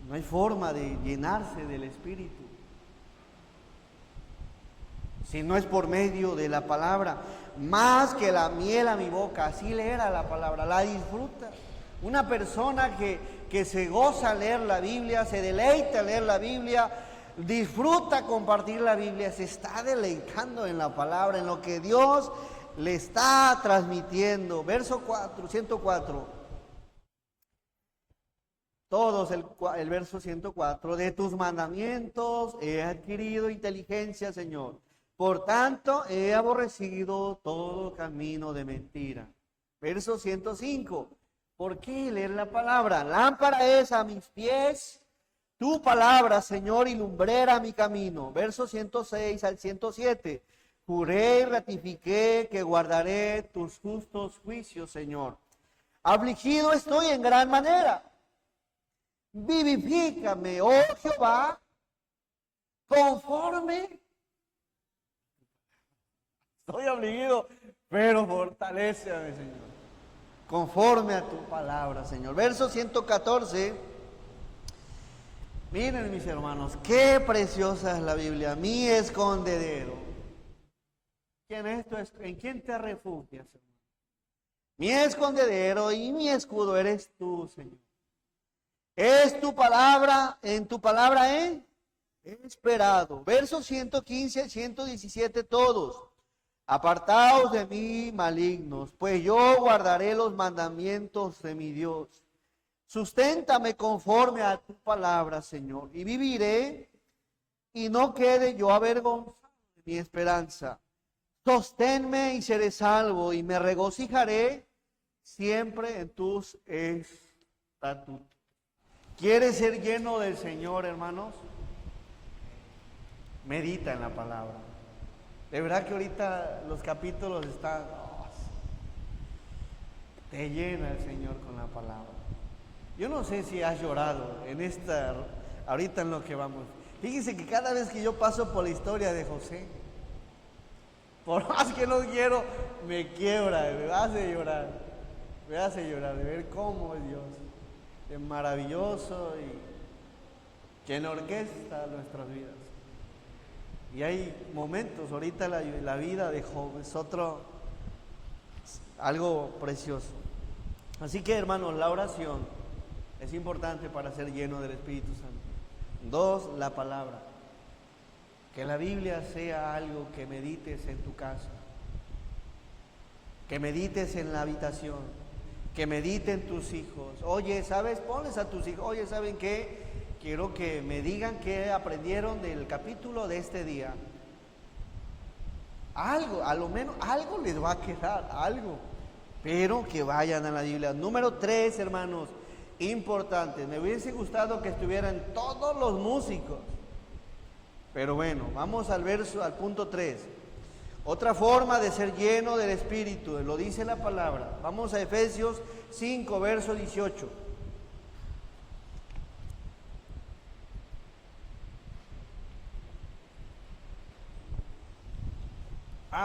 A: No hay forma de llenarse del Espíritu si no es por medio de la palabra. Más que la miel a mi boca, así leer a la palabra, la disfruta. Una persona que se goza al leer la Biblia, se deleita al leer la Biblia, disfruta compartir la Biblia, se está deleitando en la palabra, en lo que Dios le está transmitiendo. Verso 104. Todos el verso 104. De tus mandamientos he adquirido inteligencia, Señor. Por tanto, he aborrecido todo camino de mentira. Verso 105. ¿Por qué leer la palabra? Lámpara es a mis pies tu palabra, Señor, y lumbrera mi camino. Verso 106 al 107. Juré y ratifiqué que guardaré tus justos juicios, Señor. Afligido estoy en gran manera. Vivifícame, oh Jehová, conforme. Estoy afligido, pero fortaléceme, Señor. Conforme a tu palabra, Señor. Verso 114. Miren, mis hermanos, qué preciosa es la Biblia. Mi escondedero. ¿En quién te refugias, Señor? Mi escondedero y mi escudo eres tú, Señor. Es tu palabra, en tu palabra he esperado. Versos 115 al 117 todos. Apartaos de mí, malignos, pues yo guardaré los mandamientos de mi Dios. Susténtame conforme a tu palabra, Señor, y viviré, y no quede yo avergonzado de mi esperanza. Sosténme y seré salvo, y me regocijaré siempre en tus estatutos. ¿Quieres ser lleno del Señor, hermanos? Medita en la palabra. De verdad que ahorita los capítulos están... te llena el Señor con la palabra. Yo no sé si has llorado ahorita en lo que vamos. Fíjense que cada vez que yo paso por la historia de José, por más que no quiero, me quiebra, me hace llorar de ver cómo es Dios. Es maravilloso y que enorquesta nuestras vidas. Y hay momentos, ahorita la vida de Job es algo precioso. Así que, hermanos, la oración es importante para ser lleno del Espíritu Santo. 2, la palabra. Que la Biblia sea algo que medites en tu casa, que medites en la habitación, que mediten tus hijos. Oye, ¿sabes? Ponles a tus hijos. Oye, ¿saben qué? Quiero que me digan qué aprendieron del capítulo de este día. Algo, a lo menos algo les va a quedar, algo. Pero que vayan a la Biblia. Número 3, hermanos, importante. Me hubiese gustado que estuvieran todos los músicos. Pero bueno, vamos al punto 3. Otra forma de ser lleno del Espíritu, lo dice la palabra. Vamos a Efesios 5, verso 18.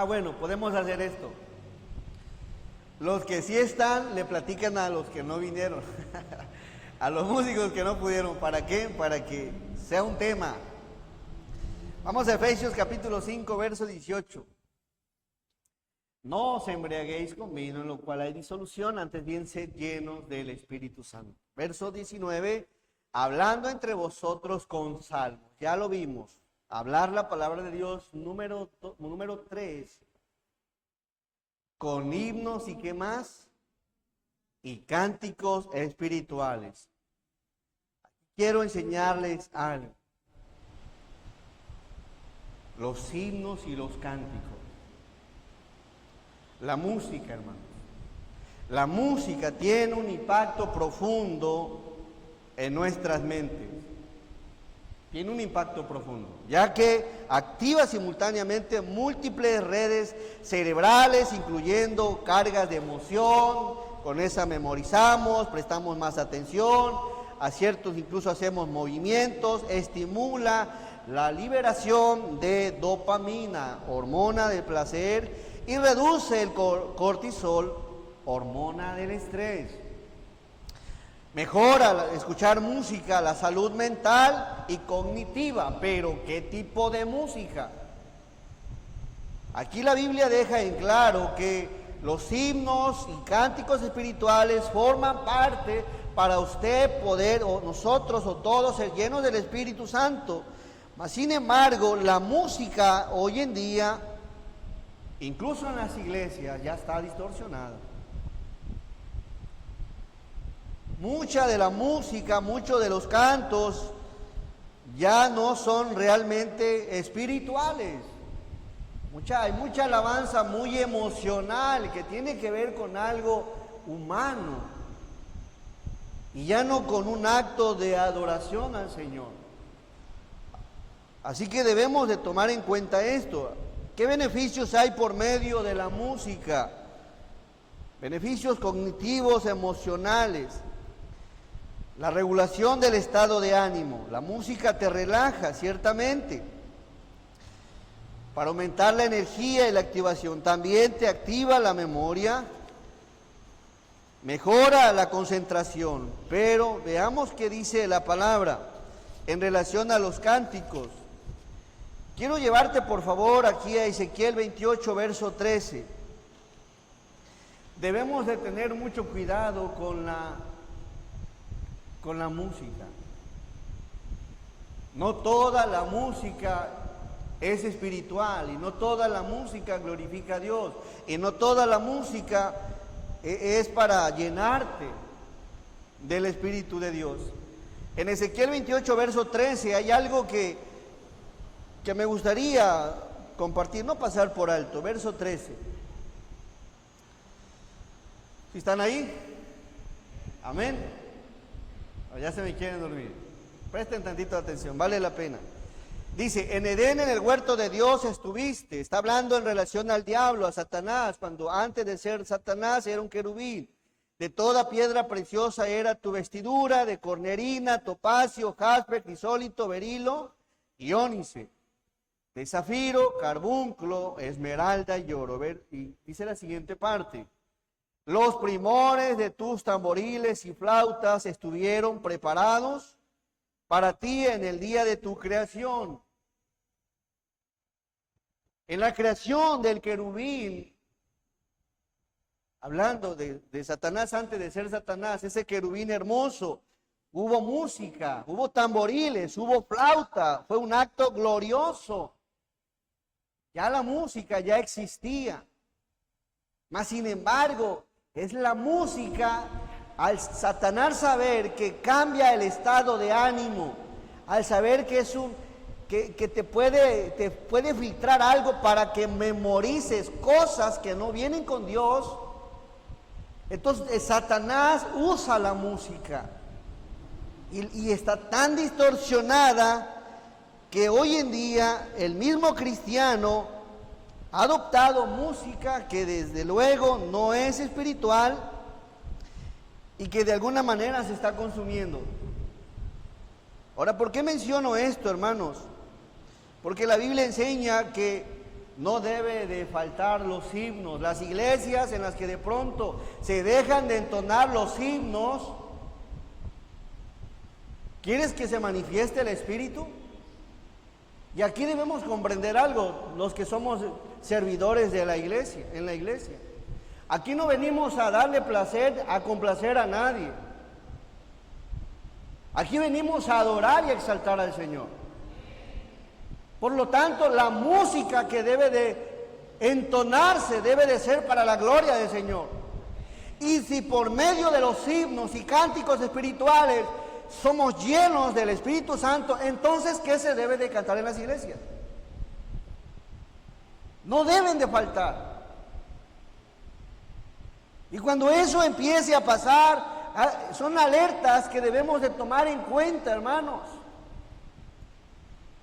A: Bueno, podemos hacer esto. Los que sí están, le platican a los que no vinieron. A los músicos que no pudieron. ¿Para qué? Para que sea un tema. Vamos a Efesios capítulo 5, verso 18. No os embriaguéis con vino, en lo cual hay disolución, antes bien sed llenos del Espíritu Santo. Verso 19, hablando entre vosotros con salmos. Ya lo vimos. Hablar la palabra de Dios. Número 3. Con himnos y qué más. Y cánticos espirituales. Quiero enseñarles algo. Los himnos y los cánticos. La música, hermanos. La música tiene un impacto profundo en nuestras mentes. tiene un impacto profundo, ya que activa simultáneamente múltiples redes cerebrales, incluyendo cargas de emoción, con esa memorizamos, prestamos más atención, a ciertos incluso hacemos movimientos, estimula la liberación de dopamina, hormona del placer, y reduce el cortisol, hormona del estrés. Mejora escuchar música, la salud mental y cognitiva. Pero ¿qué tipo de música? Aquí la Biblia deja en claro que los himnos y cánticos espirituales forman parte para usted poder, o nosotros o todos, ser llenos del Espíritu Santo. Mas, sin embargo, la música hoy en día, incluso en las iglesias, ya está distorsionada. Mucha de la música, muchos de los cantos ya no son realmente espirituales. Hay mucha alabanza muy emocional que tiene que ver con algo humano y ya no con un acto de adoración al Señor. Así que debemos de tomar en cuenta esto. ¿Qué beneficios hay por medio de la música? Beneficios cognitivos, emocionales. La regulación del estado de ánimo. La música te relaja, ciertamente, para aumentar la energía y la activación. También te activa la memoria, mejora la concentración. Pero veamos qué dice la palabra en relación a los cánticos. Quiero llevarte por favor aquí a Ezequiel 28, verso 13. Debemos de tener mucho cuidado con la música. No toda la música es espiritual y no toda la música glorifica a Dios y no toda la música es para llenarte del Espíritu de Dios. En Ezequiel 28, verso 13 hay algo que me gustaría compartir, no pasar por alto. Verso 13. ¿Sí están ahí? Amén. Ya se me quieren dormir. Presten tantito atención, vale la pena. Dice, en Edén, en el huerto de Dios estuviste. Está hablando en relación al diablo, a Satanás, cuando antes de ser Satanás era un querubín. De toda piedra preciosa era tu vestidura, de cornerina, topacio, jaspe, crisólito, berilo y ónice. De zafiro, carbunclo, esmeralda y oro. Y dice la siguiente parte. Los primores de tus tamboriles y flautas estuvieron preparados para ti en el día de tu creación. En la creación del querubín, hablando de Satanás antes de ser Satanás, ese querubín hermoso, hubo música, hubo tamboriles, hubo flauta, fue un acto glorioso. Ya la música ya existía. Mas sin embargo, es la música, al Satanás saber que cambia el estado de ánimo, al saber que es que te puede filtrar algo para que memorices cosas que no vienen con Dios. Entonces Satanás usa la música y está tan distorsionada que hoy en día el mismo cristiano ha adoptado música que desde luego no es espiritual y que de alguna manera se está consumiendo. Ahora, ¿por qué menciono esto, hermanos? Porque la Biblia enseña que no debe de faltar los himnos. Las iglesias en las que de pronto se dejan de entonar los himnos, ¿quieres que se manifieste el Espíritu? Y aquí debemos comprender algo, los que somos servidores de la iglesia, en la iglesia. Aquí no venimos a darle placer, a complacer a nadie. Aquí venimos a adorar y a exaltar al Señor. Por lo tanto, la música que debe de entonarse debe de ser para la gloria del Señor. Y si por medio de los himnos y cánticos espirituales somos llenos del Espíritu Santo, entonces ¿qué se debe de cantar en las iglesias? No deben de faltar. Y cuando eso empiece a pasar, son alertas que debemos de tomar en cuenta, hermanos.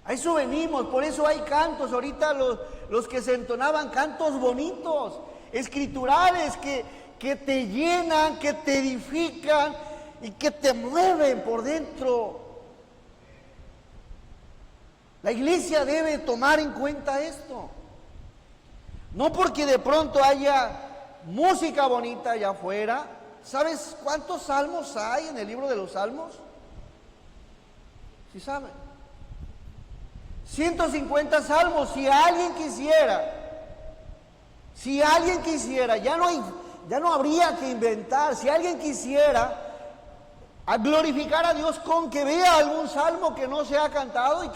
A: A eso venimos, por eso hay cantos. Ahorita los que se entonaban, cantos bonitos, escriturales, que te llenan, que te edifican y que te mueven por dentro. La iglesia debe tomar en cuenta esto. No porque de pronto haya música bonita allá afuera. ¿Sabes cuántos salmos hay en el libro de los Salmos? ¿Sí saben? 150 salmos. Si alguien quisiera, ya no habría que inventar. Si alguien quisiera a glorificar a Dios con que vea algún salmo que no se ha cantado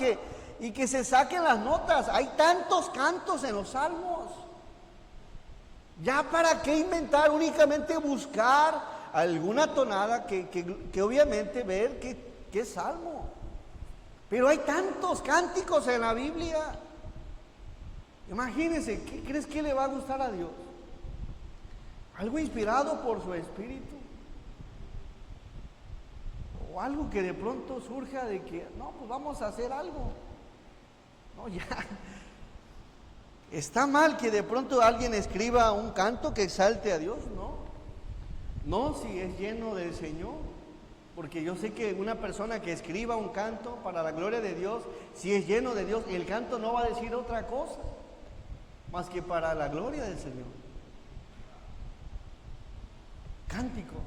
A: y que se saquen las notas. Hay tantos cantos en los salmos. Ya para qué inventar, únicamente buscar alguna tonada que obviamente ver qué es salmo. Pero hay tantos cánticos en la Biblia. Imagínense, ¿qué crees que le va a gustar a Dios? Algo inspirado por su espíritu. O algo que de pronto surja de que, no, pues vamos a hacer algo. No, ya. ¿Está mal que de pronto alguien escriba un canto que exalte a Dios? No. No, si es lleno del Señor. Porque yo sé que una persona que escriba un canto para la gloria de Dios, si es lleno de Dios, el canto no va a decir otra cosa más que para la gloria del Señor. Cánticos.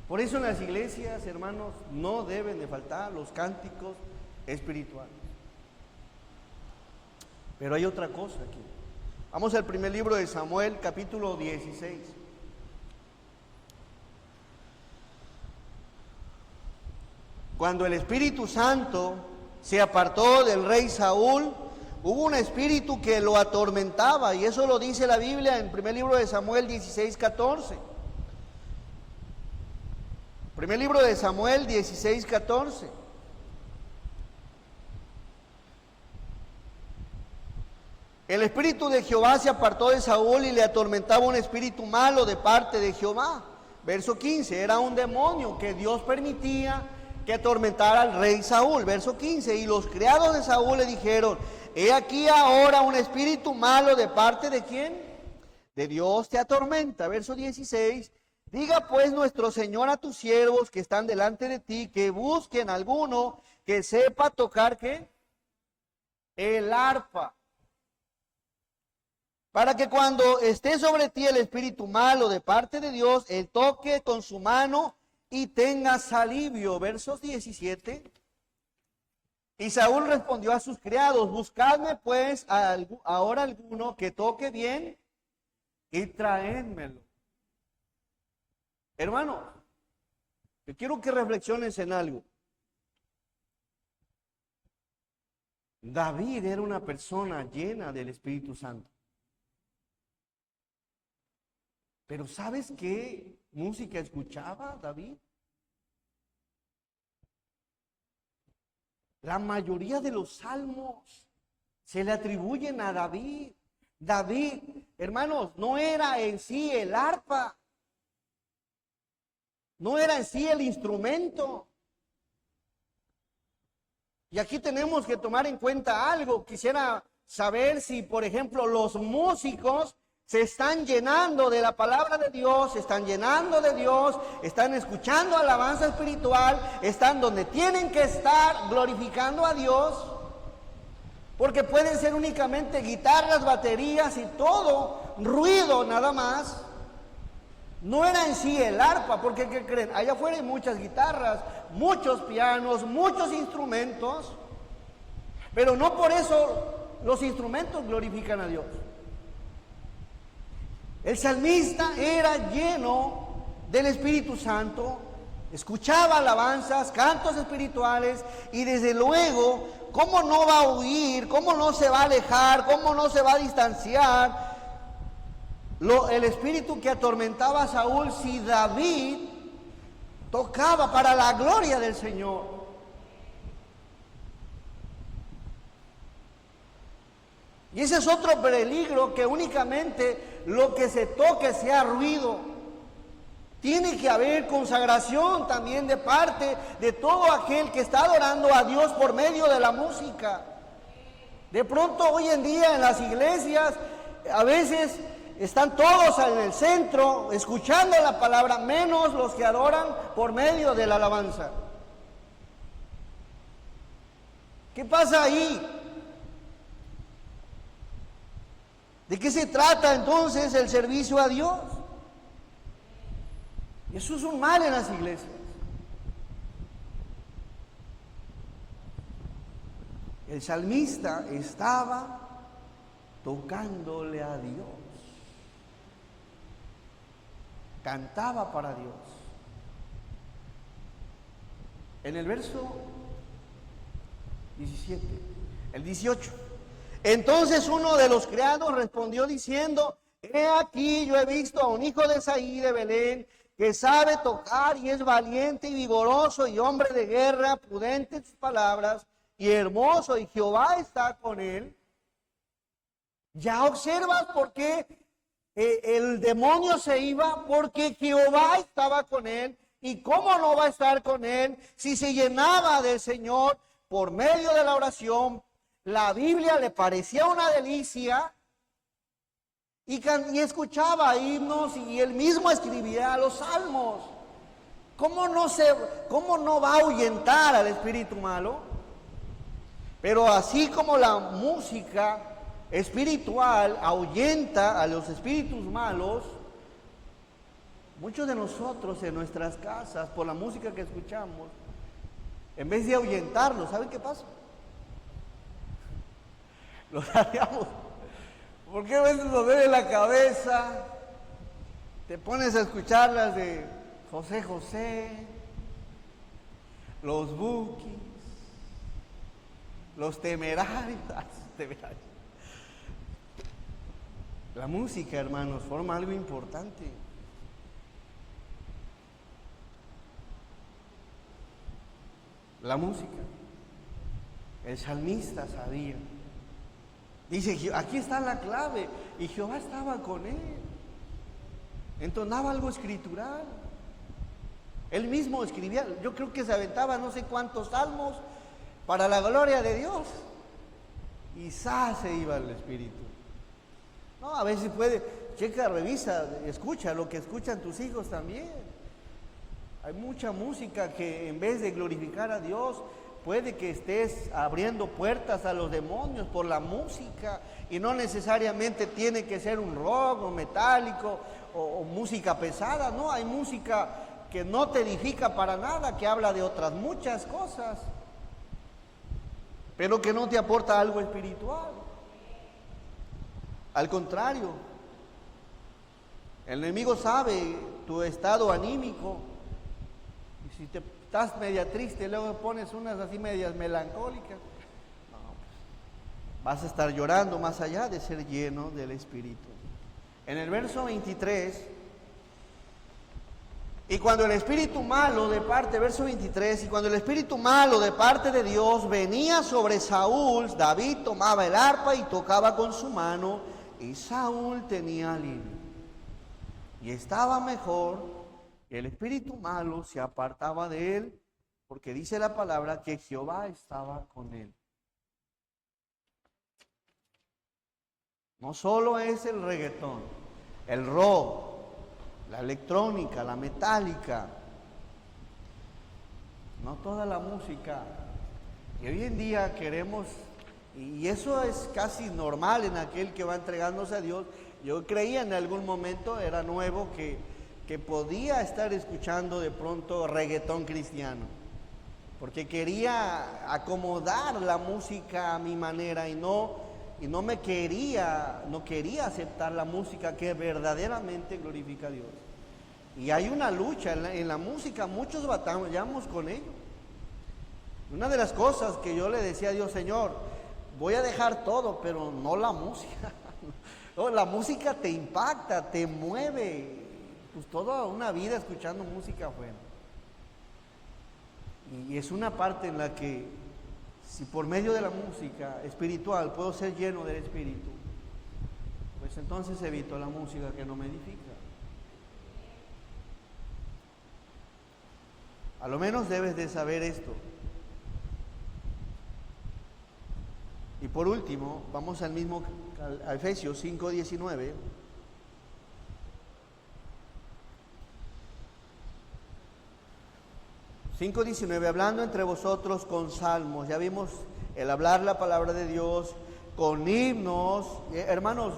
A: Por eso en las iglesias, hermanos, no deben de faltar los cánticos espirituales. Pero hay otra cosa aquí. Vamos al primer libro de Samuel, capítulo 16. Cuando el Espíritu Santo se apartó del rey Saúl, hubo un espíritu que lo atormentaba, y eso lo dice la Biblia en el primer libro de Samuel 16:14. Primer libro de Samuel 16:14. El espíritu de Jehová se apartó de Saúl y le atormentaba un espíritu malo de parte de Jehová. Verso 15, era un demonio que Dios permitía que atormentara al rey Saúl. Verso 15, y los criados de Saúl le dijeron: he aquí ahora un espíritu malo de parte de ¿quién? De Dios te atormenta. Verso 16, diga pues nuestro Señor a tus siervos que están delante de ti, que busquen alguno que sepa tocar ¿qué? El arpa, para que cuando esté sobre ti el espíritu malo de parte de Dios, él toque con su mano y tengas alivio. Versos 17. Y Saúl respondió a sus criados: buscadme pues ahora alguno que toque bien y traédmelo. Hermanos, yo quiero que reflexiones en algo. David era una persona llena del Espíritu Santo. Pero ¿sabes qué música escuchaba David? La mayoría de los salmos se le atribuyen a David. David, hermanos, no era en sí el arpa, no era en sí el instrumento. Y aquí tenemos que tomar en cuenta algo. Quisiera saber si, por ejemplo, los músicos se están llenando de la palabra de Dios, se están llenando de Dios, están escuchando alabanza espiritual, están donde tienen que estar glorificando a Dios, porque pueden ser únicamente guitarras, baterías y todo, ruido nada más. No era en sí el arpa, porque ¿qué creen? Allá afuera hay muchas guitarras, muchos pianos, muchos instrumentos, pero no por eso los instrumentos glorifican a Dios. El salmista era lleno del Espíritu Santo, escuchaba alabanzas, cantos espirituales, y desde luego, ¿cómo no va a huir? ¿Cómo no se va a alejar? ¿Cómo no se va a distanciar el espíritu que atormentaba a Saúl si David tocaba para la gloria del Señor? Y ese es otro peligro, que únicamente lo que se toque sea ruido. Tiene que haber consagración también de parte de todo aquel que está adorando a Dios por medio de la música. De pronto hoy en día en las iglesias a veces están todos en el centro escuchando la palabra, menos los que adoran por medio de la alabanza. ¿Qué pasa ahí? ¿De qué se trata entonces el servicio a Dios? Eso es un mal en las iglesias. El salmista estaba tocándole a Dios. Cantaba para Dios. En el verso 17, el 18. Entonces uno de los criados respondió diciendo: he aquí, yo he visto a un hijo de Isaí de Belén, que sabe tocar y es valiente y vigoroso y hombre de guerra, prudente en sus palabras y hermoso, y Jehová está con él. Ya observas por qué el demonio se iba, porque Jehová estaba con él. ¿Y cómo no va a estar con él si se llenaba del Señor por medio de la oración? La Biblia le parecía una delicia y escuchaba himnos y él mismo escribía los salmos. ¿Cómo no va a ahuyentar al espíritu malo? Pero así como la música espiritual ahuyenta a los espíritus malos, muchos de nosotros en nuestras casas, por la música que escuchamos, en vez de ahuyentarlos, ¿saben qué pasa? Los dañamos. ¿Por qué a veces nos duele la cabeza? Te pones a escuchar las de José José, los Bukis, los Temerarios. La música, hermanos, forma algo importante. La música. El salmista sabía. Dice, aquí está la clave. Y Jehová estaba con él. Entonaba algo escritural. Él mismo escribía. Yo creo que se aventaba no sé cuántos salmos para la gloria de Dios. Y se iba el espíritu. No, a veces puede, checa, revisa, escucha lo que escuchan tus hijos también. Hay mucha música que en vez de glorificar a Dios, puede que estés abriendo puertas a los demonios por la música, y no necesariamente tiene que ser un rock o metálico o música pesada. No, hay música que no te edifica para nada, que habla de otras muchas cosas, pero que no te aporta algo espiritual. Al contrario, el enemigo sabe tu estado anímico, y si te estás media triste, luego pones unas así medias melancólicas, no, pues, vas a estar llorando más allá de ser lleno del Espíritu. En el verso 23, y cuando el espíritu malo de parte, verso 23, y cuando el espíritu malo de parte de Dios venía sobre Saúl, David tomaba el arpa y tocaba con su mano, y Saúl tenía alivio, y estaba mejor. El espíritu malo se apartaba de él, porque dice la palabra que Jehová estaba con él. No solo es el reggaetón, el rock, la electrónica, la metálica, no toda la música que hoy en día queremos, y eso es casi normal en aquel que va entregándose a Dios. Yo creía en algún momento, era nuevo, que podía estar escuchando de pronto reggaetón cristiano, porque quería acomodar la música a mi manera y no quería aceptar la música que verdaderamente glorifica a Dios. Y hay una lucha en la música, muchos batallamos con ello. Una de las cosas que yo le decía a Dios: Señor, voy a dejar todo, pero no la música. No, la música te impacta, te mueve. Pues toda una vida escuchando música buena. Y es una parte en la que, si por medio de la música espiritual puedo ser lleno del Espíritu, pues entonces evito la música que no me edifica. A lo menos debes de saber esto. Y por último, vamos a Efesios 5:19. Hablando entre vosotros con salmos. Ya vimos el hablar la palabra de Dios con himnos. Hermanos,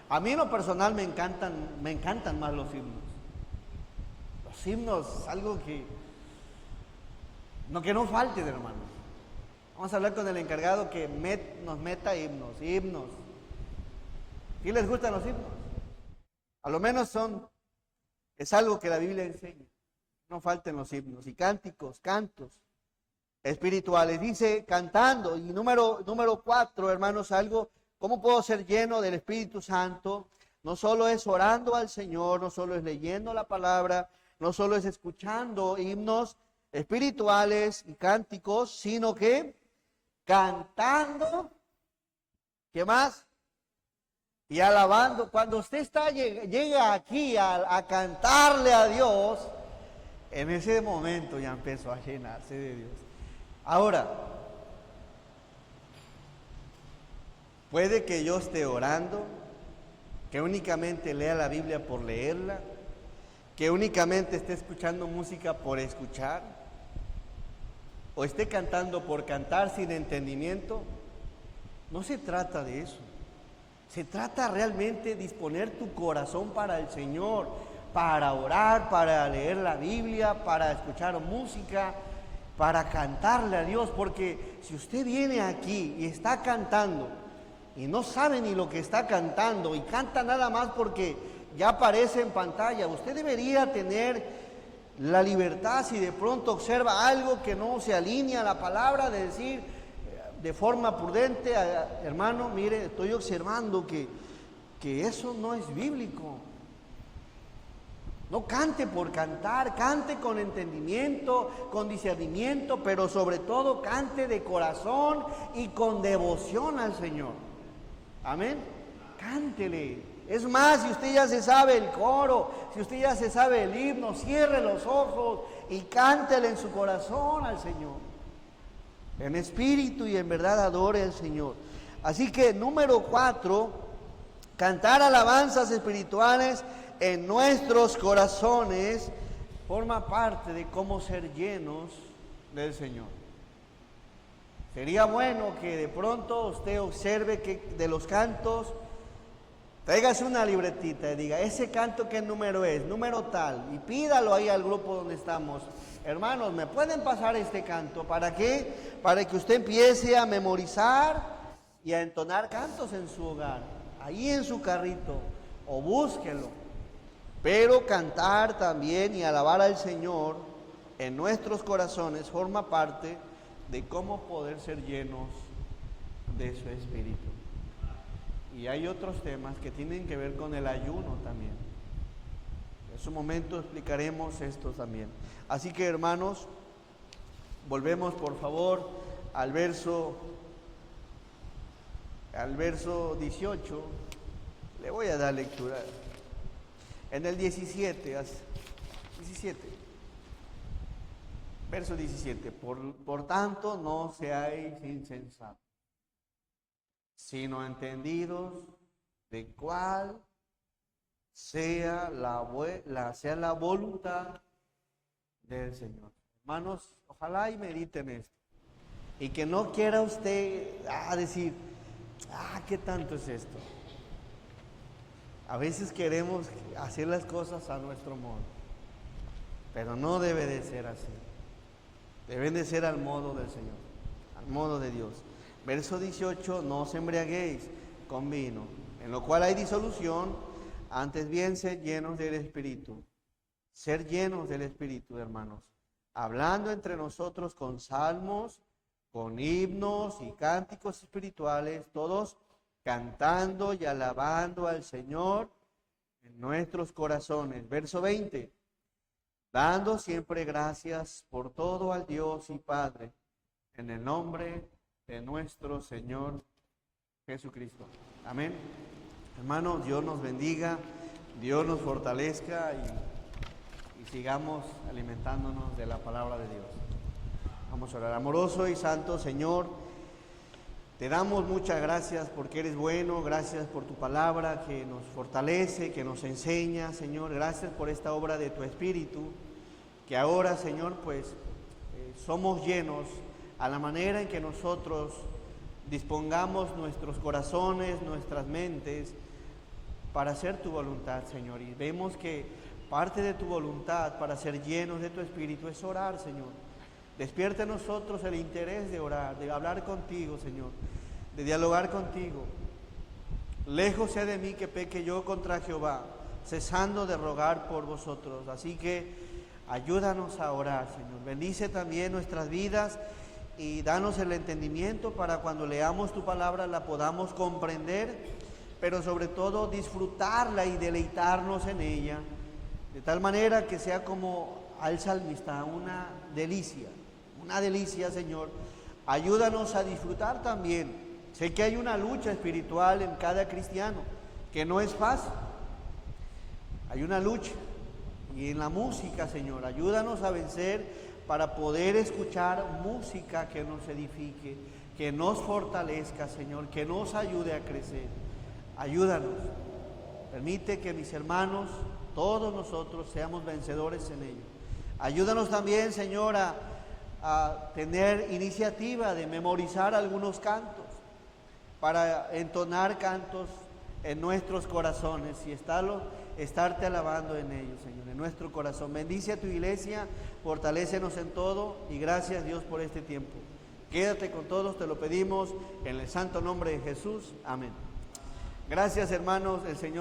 A: a mí en lo personal me encantan más los himnos. Los himnos, algo que no falten, hermanos. Vamos a hablar con el encargado que nos meta himnos. ¿Sí les gustan los himnos? A lo menos es algo que la Biblia enseña. No falten los himnos y cánticos, cantos espirituales. Dice cantando. Y número 4, hermanos, ¿cómo puedo ser lleno del Espíritu Santo? No solo es orando al Señor, no solo es leyendo la palabra, no solo es escuchando himnos espirituales y cánticos, sino que cantando, ¿qué más? Y alabando. Cuando usted llega aquí a cantarle a Dios, en ese momento ya empezó a llenarse de Dios. Ahora, puede que yo esté orando, que únicamente lea la Biblia por leerla, que únicamente esté escuchando música por escuchar, o esté cantando por cantar sin entendimiento. No se trata de eso. Se trata realmente de disponer tu corazón para el Señor, para orar, para leer la Biblia, para escuchar música, para cantarle a Dios. Porque si usted viene aquí y está cantando y no sabe ni lo que está cantando y canta nada más porque ya aparece en pantalla, usted debería tener la libertad, si de pronto observa algo que no se alinea a la palabra, de decir de forma prudente: hermano, mire, estoy observando que eso no es bíblico. No cante por cantar, cante con entendimiento, con discernimiento, pero sobre todo cante de corazón y con devoción al Señor. Amén. Cántele. Es más, si usted ya se sabe el coro, si usted ya se sabe el himno, cierre los ojos y cántele en su corazón al Señor. En espíritu y en verdad adore al Señor. Así que número 4, cantar alabanzas espirituales en nuestros corazones forma parte de cómo ser llenos del Señor. Sería bueno que de pronto usted observe que de los cantos, tráigase una libretita y diga: ese canto, ¿qué número es? Número tal. Y pídalo ahí al grupo donde estamos: hermanos, ¿me pueden pasar este canto? ¿Para qué? Para que usted empiece a memorizar y a entonar cantos en su hogar, ahí en su carrito, o búsquelo. Pero cantar también y alabar al Señor en nuestros corazones forma parte de cómo poder ser llenos de su Espíritu. Y hay otros temas que tienen que ver con el ayuno también. En su momento explicaremos esto también. Así que, hermanos, volvemos por favor al verso 18. Le voy a dar lectura. En el 17, verso 17. Por tanto, no seáis insensatos, sino entendidos de cuál sea la voluntad del Señor. Hermanos, ojalá y mediten esto. Y que no quiera usted decir: ¿qué tanto es esto? A veces queremos hacer las cosas a nuestro modo, pero no debe de ser así. Deben de ser al modo del Señor, al modo de Dios. Verso 18: no os embriaguéis con vino, en lo cual hay disolución, antes bien sed llenos del Espíritu. Ser llenos del Espíritu, hermanos, hablando entre nosotros con salmos, con himnos y cánticos espirituales, todos cantando y alabando al Señor en nuestros corazones. Verso 20: dando siempre gracias por todo al Dios y Padre, en el nombre de nuestro Señor Jesucristo. Amén. Hermanos, Dios nos bendiga, Dios nos fortalezca y sigamos alimentándonos de la palabra de Dios. Vamos a orar. Amoroso y santo Señor, te damos muchas gracias porque eres bueno, gracias por tu palabra que nos fortalece, que nos enseña, Señor. Gracias por esta obra de tu Espíritu, que ahora, Señor, pues somos llenos a la manera en que nosotros dispongamos nuestros corazones, nuestras mentes, para hacer tu voluntad, Señor. Y vemos que parte de tu voluntad para ser llenos de tu Espíritu es orar, Señor. Despierta en nosotros el interés de orar, de hablar contigo, Señor, de dialogar contigo. Lejos sea de mí que peque yo contra Jehová, cesando de rogar por vosotros. Así que ayúdanos a orar, Señor. Bendice también nuestras vidas y danos el entendimiento para cuando leamos tu palabra la podamos comprender, pero sobre todo disfrutarla y deleitarnos en ella, de tal manera que sea como al salmista, una delicia, Señor. Ayúdanos a disfrutar también. Sé que hay una lucha espiritual en cada cristiano, que no es fácil. Hay una lucha. Y en la música, Señor, ayúdanos a vencer para poder escuchar música que nos edifique, que nos fortalezca, Señor, que nos ayude a crecer. Ayúdanos. Permite que mis hermanos, todos nosotros, seamos vencedores en ello. Ayúdanos también, Señor, a tener iniciativa de memorizar algunos cantos, para entonar cantos en nuestros corazones y estarte alabando en ellos, Señor, en nuestro corazón. Bendice a tu iglesia, fortalécenos en todo y gracias, Dios, por este tiempo. Quédate con todos, te lo pedimos en el santo nombre de Jesús. Amén. Gracias, hermanos, el Señor.